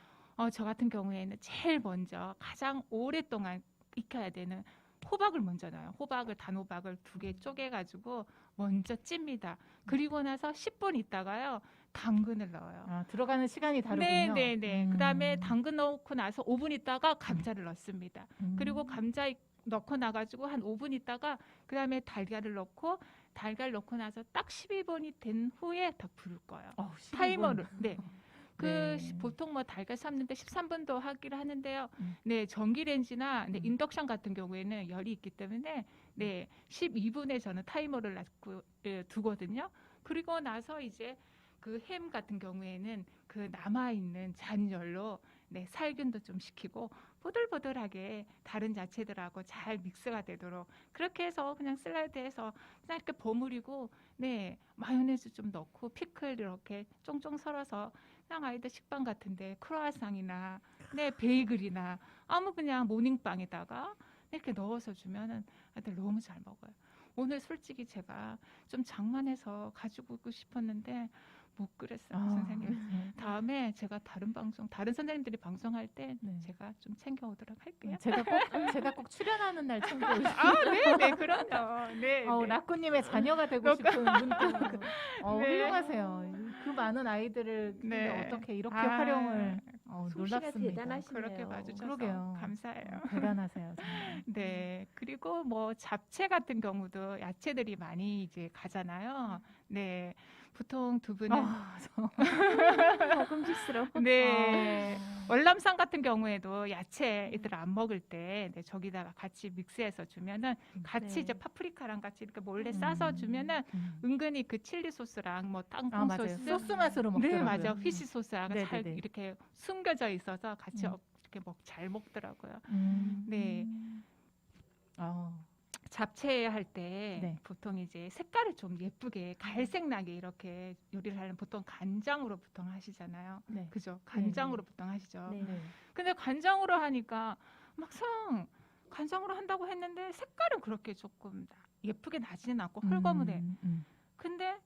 저 같은 경우에는 제일 먼저 가장 오랫동안 익혀야 되는 호박을 먼저 넣어요. 단호박을 2개 쪼개가지고 먼저 찝니다. 그리고 나서 10분 있다가요. 당근을 넣어요. 들어가는 시간이 다르군요. 네. 그다음에 당근 넣고 나서 5분 있다가 감자를 넣습니다. 그리고 감자 넣고 나가지고 한 5분 있다가 그다음에 달걀을 넣고 달걀 넣고 나서 딱 12분이 된 후에 딱 부를 거예요. 12분. 타이머를. 네. 네. 보통 뭐 달걀 삶는데 13분도 하기를 하는데요. 음. 네, 전기레인지나 네, 음. 인덕션 같은 경우에는 열이 있기 때문에 네, 12분에 저는 타이머를 두거든요. 그리고 나서 이제 그 햄 같은 경우에는 그 남아 있는 잔열로 네, 살균도 좀 시키고 보들보들하게 다른 야채들하고 잘 믹스가 되도록 그렇게 해서 그냥 슬라이드해서 그냥 이렇게 버무리고 네, 마요네즈 좀 넣고 피클 이렇게 쫑쫑 썰어서 그냥 아이들 식빵 같은데 크로아상이나 네 베이글이나 아무 그냥 모닝빵에다가 이렇게 넣어서 주면은 아이들 너무 잘 먹어요. 오늘 솔직히 제가 좀 장만해서 가지고 오고 싶었는데 못 그랬어요, 선생님. 다음에 제가 다른 선생님들이 방송할 때 네. 제가 좀 챙겨오도록 할게요. 제가 꼭 출연하는 날 챙겨오세요. 네, 그럼요. 네, 네. 라꾸님의 자녀가 되고 싶은 분들 네. 훌륭하세요. 그 많은 아이들을 근데 네. 어떻게 이렇게 아, 활용을 솜씨가 놀랍습니다. 대단하시네요. 그렇게 봐주셔서 그러게요. 감사해요. 대단하세요. 정말. 네, 그리고 뭐 잡채 같은 경우도 야채들이 많이 이제 가잖아요. 네, 보통 두 분은 먹음직스러워. 네, 월남쌈 같은 경우에도 야채 애들 안 먹을 때 네, 저기다가 같이 믹스해서 주면은 같이 네. 이제 파프리카랑 같이 이렇게 몰래 싸서 주면은 은근히 그 칠리 소스랑 뭐 땅콩 맞아요. 소스, 소스 맛으로 네, 먹더라고요. 맞아, 피시 소스랑 잘 네네네. 이렇게 숨겨져 있어서 같이 음. 이렇게 잘 먹더라고요. 음. 네. 잡채 할 때 네. 보통 이제 색깔을 좀 예쁘게 갈색 나게 이렇게 요리를 하려면 보통 간장으로 보통 하시잖아요. 네. 그죠? 간장으로 보통 하시죠. 네. 네. 근데 간장으로 하니까 막상 간장으로 한다고 했는데 색깔은 그렇게 조금 예쁘게 나지는 않고 헐거무해. 근데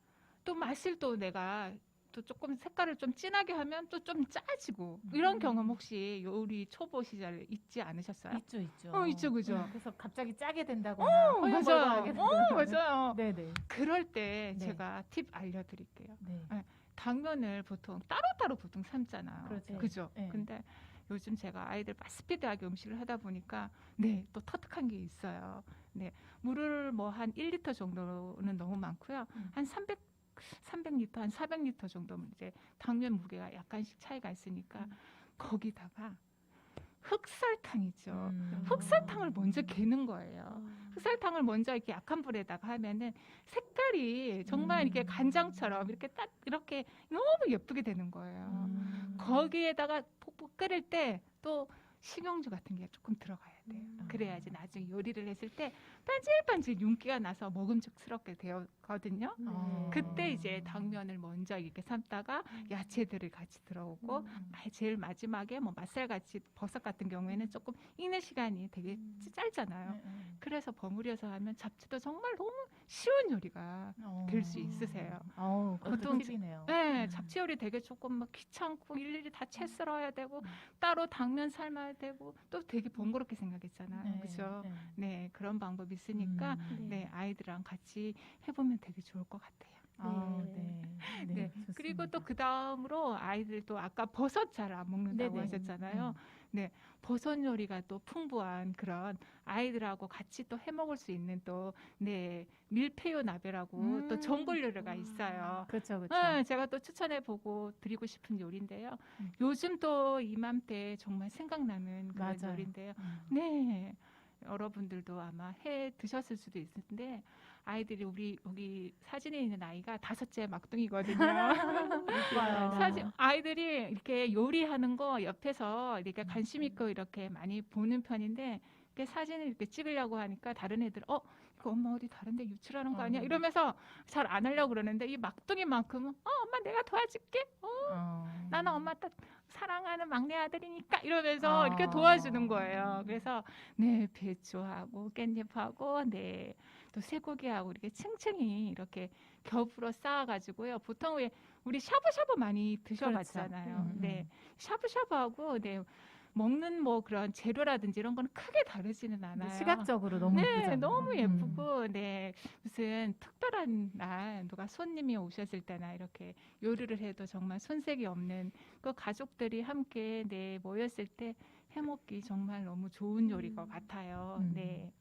또 맛을 또 내가 또 조금 색깔을 좀 진하게 하면 또 좀 짜지고 이런 경험 혹시 요리 초보 시절 있지 않으셨어요? 있죠. 있죠, 그죠? 그래서 갑자기 짜게 된다거나 맞아요. 된다거나. 맞아요. 네네. 그럴 때 네. 제가 팁 알려드릴게요. 네. 당면을 보통 따로따로 보통 삶잖아요. 그렇죠. 그죠? 네. 근데 요즘 제가 아이들 스피드하게 음식을 하다 보니까 네, 또 터득한 게 있어요. 네. 물을 뭐 한 1리터 정도는 너무 많고요. 한 300리터, 한 400리터 정도면 이제 당면 무게가 약간씩 차이가 있으니까 거기다가 흑설탕 있죠. 흑설탕을 먼저 개는 거예요. 흑설탕을 먼저 이렇게 약한 불에다가 하면은 색깔이 정말 이렇게 간장처럼 이렇게 딱 이렇게 너무 예쁘게 되는 거예요. 거기에다가 푹푹 끓일 때 또 식용유 같은 게 조금 들어가야 돼요. 그래야지 나중에 요리를 했을 때 반질반질 윤기가 나서 먹음직스럽게 되거든요. 그때 이제 당면을 먼저 이렇게 삶다가 야채들을 같이 들어오고 제일 마지막에 뭐 맛살같이 버섯 같은 경우에는 조금 익는 시간이 되게 짧잖아요. 그래서 버무려서 하면 잡채도 정말 너무 쉬운 요리가 될 수 있으세요. 보통 보통 팁이네요. 네, 잡채 요리 되게 조금 막 귀찮고 일일이 다 채 썰어야 되고 따로 당면 삶아야 되고 또 되게 번거롭게 생각했잖아요. 그죠? 네, 그런 방법이 있으니까 네, 아이들랑 같이 해보면 되게 좋을 것 같아요. 네. 그리고 또 그 다음으로 아이들도 아까 버섯 잘 안 먹는다고 네네. 하셨잖아요. 네, 버섯 요리가 또 풍부한 그런 아이들하고 같이 또 해먹을 수 있는 또 네, 밀푀유 나베라고 또 전골 요리가 있어요. 그렇죠. 네, 제가 또 추천해보고 드리고 싶은 요리인데요. 요즘 또 이맘때 정말 생각나는 그런 맞아요. 요리인데요. 네, 여러분들도 아마 해 드셨을 수도 있는데 아이들이 우리 여기 사진에 있는 아이가 5째 막둥이거든요. 아이들이 이렇게 요리하는 거 옆에서 이렇게 관심 있고 이렇게 많이 보는 편인데 이렇게 사진을 이렇게 찍으려고 하니까 다른 애들 이거 엄마 어디 다른데 유출하는 거 아니야? 이러면서 잘 안 하려고 그러는데 이 막둥이만큼은 엄마 내가 도와줄게. 나는 엄마 딱 사랑하는 막내 아들이니까 이러면서 이렇게 도와주는 거예요. 그래서 네, 배추하고 깻잎하고 네, 또 쇠고기하고 이렇게 층층이 이렇게 겹으로 쌓아가지고요. 보통 왜 우리 샤브샤브 많이 드셔봤잖아요. 그렇죠. 네, 샤브샤브하고 네, 먹는 뭐 그런 재료라든지 이런 거는 크게 다르지는 않아요. 시각적으로 너무 네, 예쁘잖아요. 너무 예쁘고, 네, 무슨 특별한 날 누가 손님이 오셨을 때나 이렇게 요리를 해도 정말 손색이 없는 그 가족들이 함께 네 모였을 때 해먹기 정말 너무 좋은 요리 것 같아요. 네.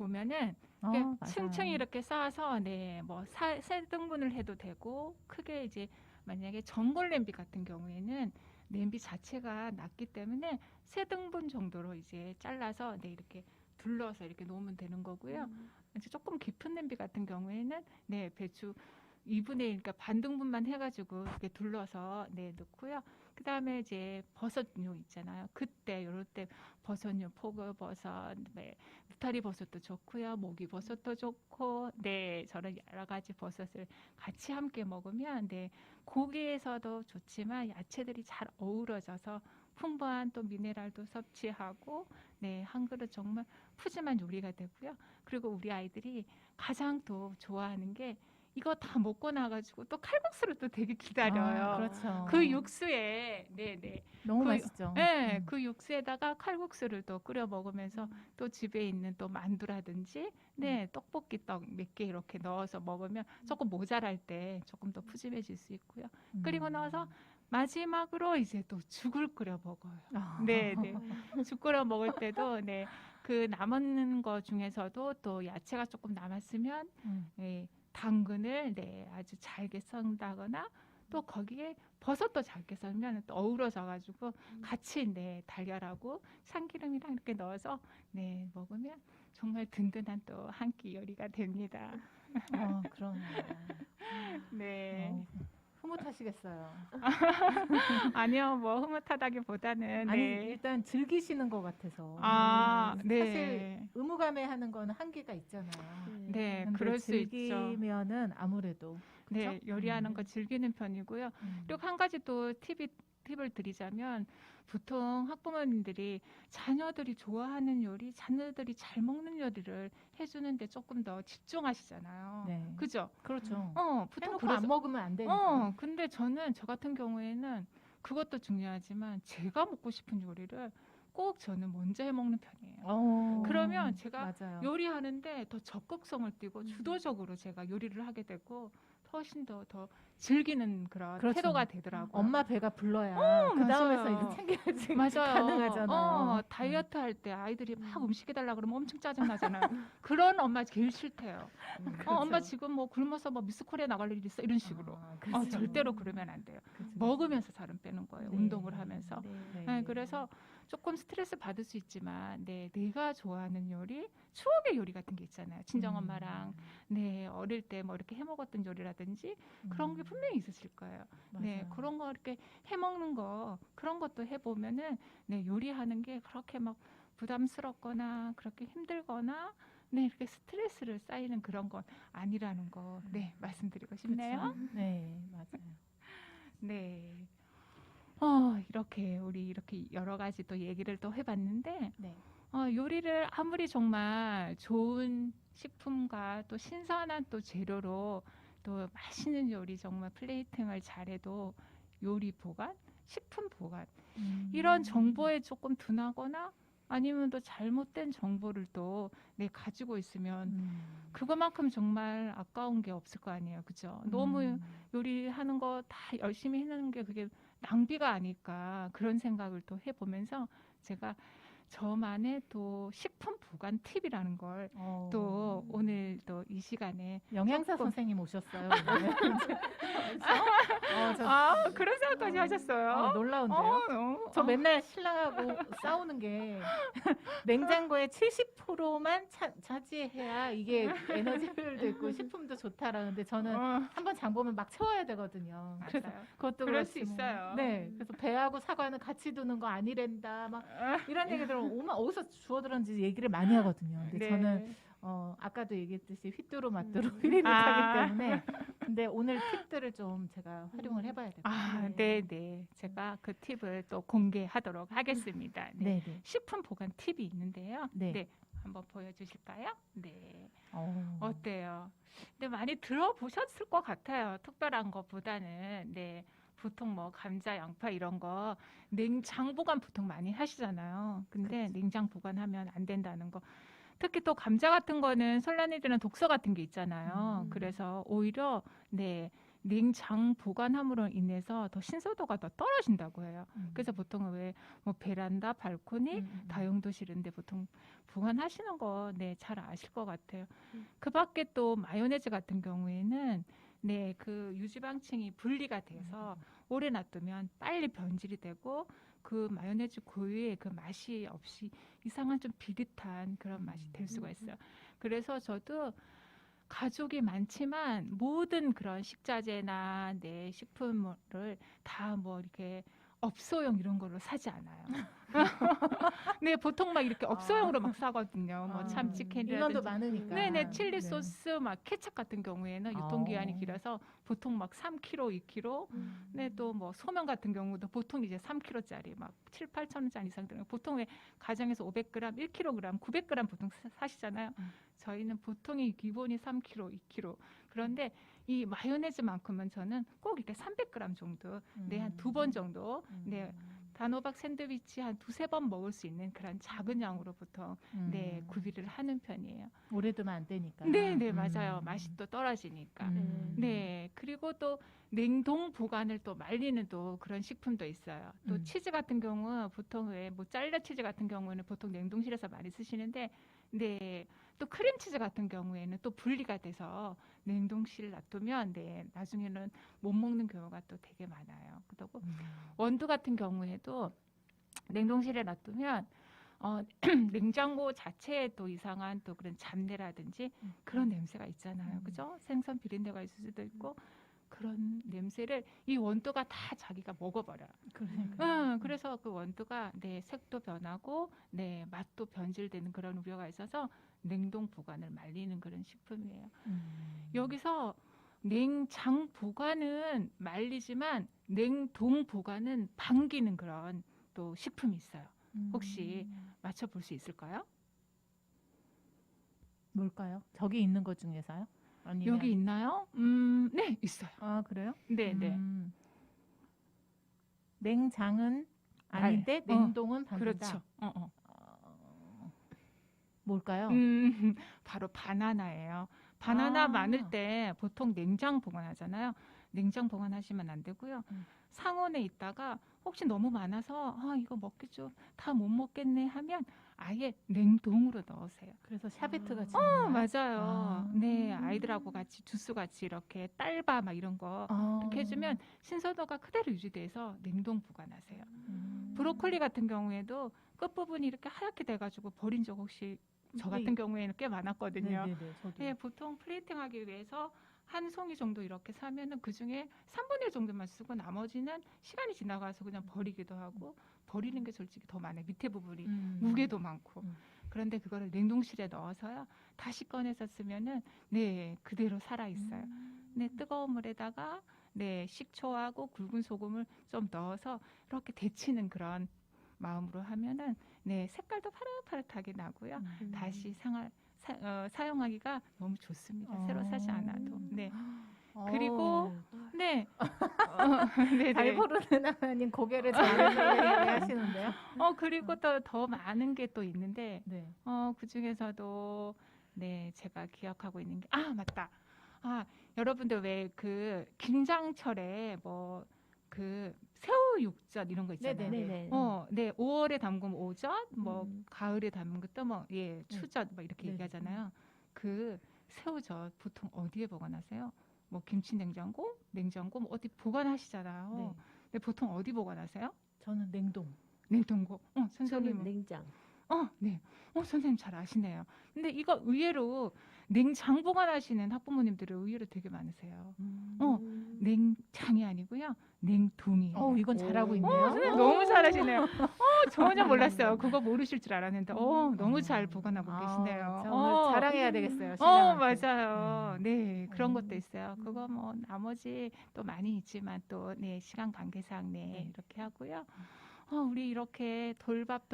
보면은 이렇게 맞아요. 층층이 이렇게 쌓아서 뭐 세 등분을 해도 되고 크게 이제 만약에 전골 냄비 같은 경우에는 냄비 자체가 낮기 때문에 세 등분 정도로 이제 잘라서 이렇게 둘러서 이렇게 놓으면 되는 거고요. 이제 조금 깊은 냄비 같은 경우에는 배추 2분의 1, 그러니까 반 등분만 해가지고 이렇게 둘러서 넣고요. 그 다음에 이제 버섯류 있잖아요. 그때 요럴 때 버섯류, 포교버섯, 느타리 버섯도 좋고요. 모기버섯도 좋고, 저는 여러 가지 버섯을 같이 함께 먹으면 고기에서도 좋지만 야채들이 잘 어우러져서 풍부한 또 미네랄도 섭취하고 한 그릇 정말 푸짐한 요리가 되고요. 그리고 우리 아이들이 가장 또 좋아하는 게 이거 다 먹고 나가지고 또 칼국수를 또 되게 기다려요. 그렇죠. 그 육수에 너무 그- 맛있죠. 그 육수에다가 칼국수를 또 끓여 먹으면서 또 집에 있는 또 만두라든지 떡볶이 떡 몇 개 이렇게 넣어서 먹으면 조금 모자랄 때 조금 더 푸짐해질 수 있고요. 그리고 나서 마지막으로 이제 또 죽을 끓여 먹어요. 죽 끓여 먹을 때도 그 남은 거 중에서도 또 야채가 조금 남았으면 당근을 아주 잘게 썬다거나 또 거기에 버섯도 잘게 썰면 또 어우러져 가지고 같이 달걀하고 참기름이랑 이렇게 넣어서 먹으면 정말 든든한 또 한 끼 요리가 됩니다. 그러네요. 흐뭇하시겠어요. 아니요, 뭐 흐뭇하다기보다는 아니 일단 즐기시는 것 같아서. 네. 사실 의무감에 하는 거는 한계가 있잖아요. 네, 근데 그럴 수 있죠. 즐기면은 아무래도 그쵸? 요리하는 거 즐기는 편이고요. 그리고 한 가지 또 팁을 드리자면 보통 학부모님들이 자녀들이 좋아하는 요리, 자녀들이 잘 먹는 요리를 해주는데 조금 더 집중하시잖아요. 네. 그죠? 그렇죠. 보통 해놓고 안 먹으면 안 되니까. 근데 저 같은 경우에는 그것도 중요하지만 제가 먹고 싶은 요리를 꼭 저는 먼저 해 먹는 편이에요. 그러면 제가 맞아요. 요리하는데 더 적극성을 띠고 주도적으로 제가 요리를 하게 되고 훨씬 더 즐기는 그런 그렇죠. 태도가 되더라고요. 엄마 배가 불러야 그 다음에서 맞아요. 이제 챙겨야지 맞아요. 가능하잖아요. 다이어트 할 때 아이들이 막 음식 해달라 그러면 엄청 짜증 나잖아요. 그런 엄마 제일 싫대요. 엄마 지금 뭐 굶어서 뭐 미스코리아 나갈 일 있어 이런 식으로. 그렇죠. 절대로 그러면 안 돼요. 그렇죠. 먹으면서 살은 빼는 거예요. 네. 운동을 하면서. 네. 그래서 조금 스트레스 받을 수 있지만 내가 좋아하는 요리, 추억의 요리 같은 게 있잖아요. 친정엄마랑 어릴 때 뭐 이렇게 해먹었던 요리라든지 그런 게 분명히 있으실 거예요. 맞아요. 그런 거 이렇게 해먹는 거 그런 것도 해보면은 요리하는 게 그렇게 막 부담스럽거나 그렇게 힘들거나 이렇게 스트레스를 쌓이는 그런 건 아니라는 거 말씀드리고 싶네요. 그쵸? 네, 맞아요. 네. 이렇게 우리 이렇게 여러 가지 또 얘기를 또 해봤는데 네. 요리를 아무리 정말 좋은 식품과 또 신선한 또 재료로 또 맛있는 요리 정말 플레이팅을 잘해도 요리 보관, 식품 보관 이런 정보에 조금 둔하거나 아니면 또 잘못된 정보를 또 가지고 있으면 그거만큼 정말 아까운 게 없을 거 아니에요, 그죠? 너무 요리하는 거 다 열심히 해내는 게 그게 낭비가 아닐까 그런 생각을 또 해보면서 제가 저만의 또 식품 보관 팁이라는 걸 또 오늘 또 이 시간에 영양사 조금- 선생님 오셨어요. 그런 생각까지 하셨어요? 놀라운데요? 저 맨날 신랑하고 싸우는 게 냉장고에 70%만 차지해야 이게 에너지 효율도 있고 식품도 좋다라는데 저는 한번 장 보면 막 채워야 되거든요. 그래서 맞아요. 그것도 그럴 수 그렇지 뭐. 있어요. 네, 그래서 배하고 사과는 같이 두는 거 아니랜다. 막 이런 얘기들을 어디서 주워들었는지 얘기를 많이 하거든요. 근데 저는 아까도 얘기했듯이 휘뚜루 마뚜루 휘리릭 하기 때문에 근데 오늘 팁들을 좀 제가 활용을 해봐야 될 것 같아요. 네. 제가 그 팁을 또 공개하도록 하겠습니다. 네. 식품 보관 팁이 있는데요. 네. 한번 보여주실까요? 네. 어. 어때요? 근데 많이 들어보셨을 것 같아요. 특별한 것보다는. 보통 뭐 감자, 양파 이런 거 냉장 보관 보통 많이 하시잖아요. 근데 냉장 보관하면 안 된다는 거. 특히 또 감자 같은 거는 설날에는 독소 같은 게 있잖아요. 그래서 오히려 냉장 보관함으로 인해서 더 신선도가 더 떨어진다고 해요. 그래서 보통은 왜 뭐 베란다, 발코니, 다용도실 이런 데 보통 보관하시는 거 네, 잘 아실 것 같아요. 그 밖에 또 마요네즈 같은 경우에는 네, 그 유지방층이 분리가 돼서 오래 놔두면 빨리 변질이 되고 그 마요네즈 고유의 그 맛이 없이 이상한 좀 비릿한 그런 맛이 될 수가 있어요. 그래서 저도 가족이 많지만 모든 그런 식자재나 네, 식품을 다 뭐 이렇게 업소용 이런 걸로 사지 않아요. 네, 보통 막 이렇게 업소용으로 막 사거든요. 뭐 참치 인원도 캔이라든지. 많으니까. 네네, 칠리 네. 소스, 막 케첩 같은 경우에는 유통기한이 아. 길어서 보통 막 3kg, 2kg. 네, 또 뭐 소면 같은 경우도 보통 이제 3kg짜리 막 7, 8천 원짜리 이상 들어요. 보통 왜 가정에서 500g, 1kg, 900g 보통 사시잖아요. 저희는 보통이 기본이 3kg, 2kg. 그런데 이 마요네즈만큼은 저는 꼭 이렇게 300g 정도, 네, 한 2번 정도, 네, 단호박 샌드위치 한 2-3번 먹을 수 있는 그런 작은 양으로 보통 네, 구비를 하는 편이에요. 오래두면 안 되니까. 네, 네, 맞아요. 맛이 또 떨어지니까. 네, 그리고 또 냉동 보관을 또 말리는 또 그런 식품도 있어요. 또 치즈 같은 경우 보통 왜 모짜렐라 치즈 같은 경우는 보통 냉동실에서 많이 쓰시는데, 네, 또 크림 치즈 같은 경우에는 또 분리가 돼서 냉동실 놔두면 네, 나중에는 못 먹는 경우가 또 되게 많아요. 그리고 원두 같은 경우에도 냉동실에 놔두면 냉장고 자체에 또 이상한 또 그런 잡내라든지 그런 냄새가 있잖아요. 그죠? 생선 비린내가 있을 수도 있고 그런 냄새를 이 원두가 다 자기가 먹어버려요. 그러니까. 그래서 그 원두가 네, 색도 변하고 네, 맛도 변질되는 그런 우려가 있어서 냉동 보관을 말리는 그런 식품이에요. 여기서 냉장 보관은 말리지만 냉동 보관은 방기는 그런 또 식품이 있어요. 혹시 맞춰볼 수 있을까요? 뭘까요? 저기 있는 것 중에서요? 아니면 여기 있나요? 네, 있어요. 아, 그래요? 네, 네. 냉장은 아닌데 냉동은 반긴다. 그렇죠. 뭘까요? 바로 바나나예요. 바나나 아. 많을 때 보통 냉장 보관하잖아요. 냉장 보관하시면 안 되고요. 상온에 있다가 혹시 너무 많아서 이거 먹기 좀 다 못 먹겠네 하면 아예 냉동으로 넣으세요. 그래서 샤베트 같이 맞아요. 아. 네, 아이들하고 같이 주스 같이 이렇게 딸바 막 이런 거 이렇게 해주면 신선도가 그대로 유지돼서 냉동 보관하세요. 브로콜리 같은 경우에도 끝부분이 이렇게 하얗게 돼가지고 버린 적 혹시 저 같은 경우에는 꽤 많았거든요. 네네네. 저도. 네, 보통 플레이팅하기 위해서 한 송이 정도 이렇게 사면은 그 중에 3분의 1 정도만 쓰고 나머지는 시간이 지나가서 그냥 버리기도 하고 버리는 게 솔직히 더 많아요. 밑에 부분이 무게도 많고. 그런데 그거를 냉동실에 넣어서요. 다시 꺼내서 쓰면은 네, 그대로 살아 있어요. 네, 뜨거운 물에다가 네, 식초하고 굵은 소금을 좀 넣어서 이렇게 데치는 그런 마음으로 하면은 네, 색깔도 파릇파릇하게 나고요. 다시 사용하기가 너무 좋습니다. 새로 사지 않아도. 네. 그리고 네. 네, 달고르는 하나님 고개를 잘 하시는데요. 그리고 또 더 많은 게 또 있는데 네. 그 중에서도 네, 제가 기억하고 있는 게 맞다. 여러분들 왜 그 김장철에 뭐 그 새우 육젓 이런 거 있잖아요. 네네. 네, 5월에 담근 오젓, 뭐 가을에 담근 것도 뭐 추젓 뭐 이렇게 네. 얘기하잖아요. 그 새우젓 보통 어디에 보관하세요? 뭐 김치 냉장고, 뭐 어디 보관하시잖아요. 네. 근데 보통 어디 보관하세요? 저는 냉동. 냉동고. 저는 선생님은 냉장. 네. 선생님 잘 아시네요. 근데 이거 의외로 냉장 보관하시는 학부모님들이 의외로 되게 많으세요. 냉장이 아니고요. 냉동이에요. 이건 잘하고 있네요. 선생님 너무 잘하시네요. 전혀 몰랐어요. 그거 모르실 줄 알았는데, 너무 잘 보관하고 계시네요. 저 오늘 자랑해야 되겠어요. 맞아요. 네, 그런 것도 있어요. 그거 뭐 나머지 또 많이 있지만 또 네, 시간 관계상 네, 이렇게 하고요. 우리 이렇게 돌밥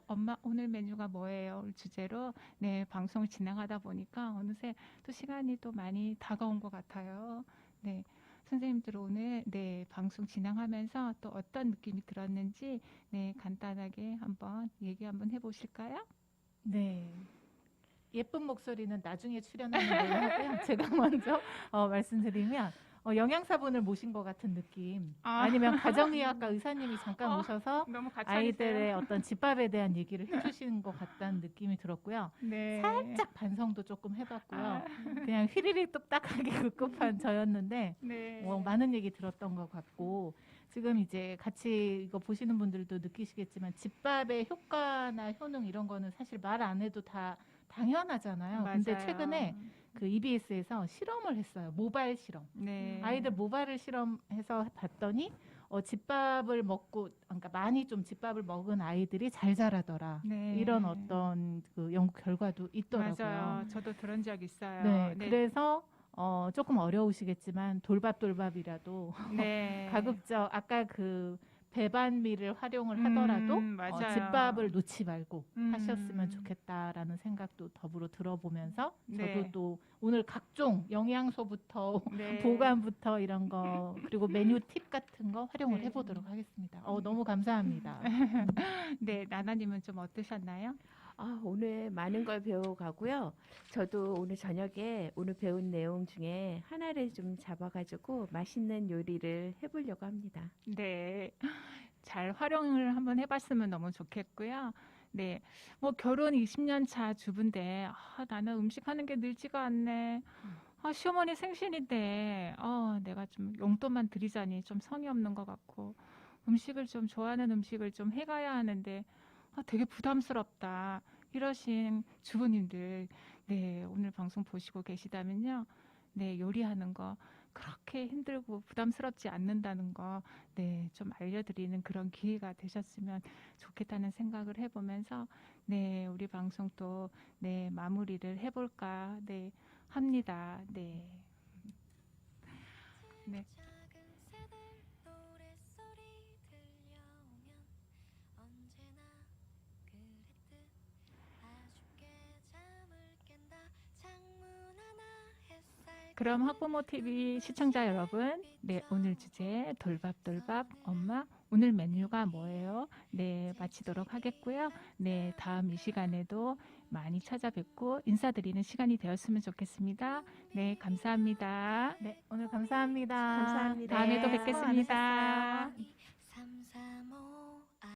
엄마 오늘 메뉴가 뭐예요? 주제로 네, 방송을 진행하다 보니까 어느새 또 시간이 또 많이 다가온 것 같아요. 네. 선생님들 오늘 네, 방송 진행하면서 또 어떤 느낌이 들었는지 네, 간단하게 한번 얘기 한번 해보실까요? 네. 예쁜 목소리는 나중에 출연하는 걸로 하고요. 제가 먼저 말씀드리면 영양사분을 모신 것 같은 느낌. 아. 아니면 가정의학과 의사님이 잠깐 오셔서 너무 같이 아이들의 어떤 집밥에 대한 얘기를 해주시는 것 같다는 느낌이 들었고요. 네. 살짝 반성도 조금 해봤고요. 아, 그냥 휘리릭 뚝딱하게 급급한 저였는데 네. 많은 얘기 들었던 것 같고 지금 이제 같이 이거 보시는 분들도 느끼시겠지만 집밥의 효과나 효능 이런 거는 사실 말 안 해도 다 당연하잖아요. 근데 맞아요. 최근에 그 EBS에서 실험을 했어요. 모발 실험. 네. 아이들 모발을 실험해서 봤더니 집밥을 먹고 그러니까 많이 좀 집밥을 먹은 아이들이 잘 자라더라. 네. 이런 어떤 그 연구 결과도 있더라고요. 맞아요. 저도 들은 적 있어요. 네, 그래서 조금 어려우시겠지만 돌밥이라도 네. 가급적 아까 그 배반미를 활용을 하더라도 맞아요. 집밥을 놓지 말고 음. 하셨으면 좋겠다라는 생각도 더불어 들어보면서 네. 저도 또 오늘 각종 영양소부터 네. 보관부터 이런 거 그리고 메뉴 팁 같은 거 활용을 네. 해보도록 하겠습니다. 너무 감사합니다. 네, 나나님은 좀 어떠셨나요? 오늘 많은 걸 배워가고요. 저도 오늘 저녁에 오늘 배운 내용 중에 하나를 좀 잡아가지고 맛있는 요리를 해보려고 합니다. 네. 잘 활용을 한번 해봤으면 너무 좋겠고요. 네. 뭐 결혼 20년 차 주부인데 나는 음식하는 게 늘지가 않네. 시어머니 생신인데 내가 좀 용돈만 드리자니 좀 성의 없는 것 같고 음식을 좀 좋아하는 음식을 좀 해가야 하는데 되게 부담스럽다. 이러신 주부님들, 네, 오늘 방송 보시고 계시다면요. 네, 요리하는 거 그렇게 힘들고 부담스럽지 않는다는 거, 네, 좀 알려드리는 그런 기회가 되셨으면 좋겠다는 생각을 해보면서, 네, 우리 방송 또, 네, 마무리를 해볼까, 네, 합니다. 네. 네. 작은 새들 노랫소리 들려오면 언제나 그랬듯 아쉽게 잠을 깬다 창문 하나 햇살 그럼 학부모 TV 시청자 여러분, 네, 오늘 주제 돌밥 엄마 오늘 메뉴가 뭐예요? 네, 마치도록 하겠고요. 네, 다음 이 시간에도 많이 찾아뵙고 인사드리는 시간이 되었으면 좋겠습니다. 네, 감사합니다. 네, 오늘 감사합니다. 감사합니다. 다음에도 네, 뵙겠습니다. 수고 많으셨어요.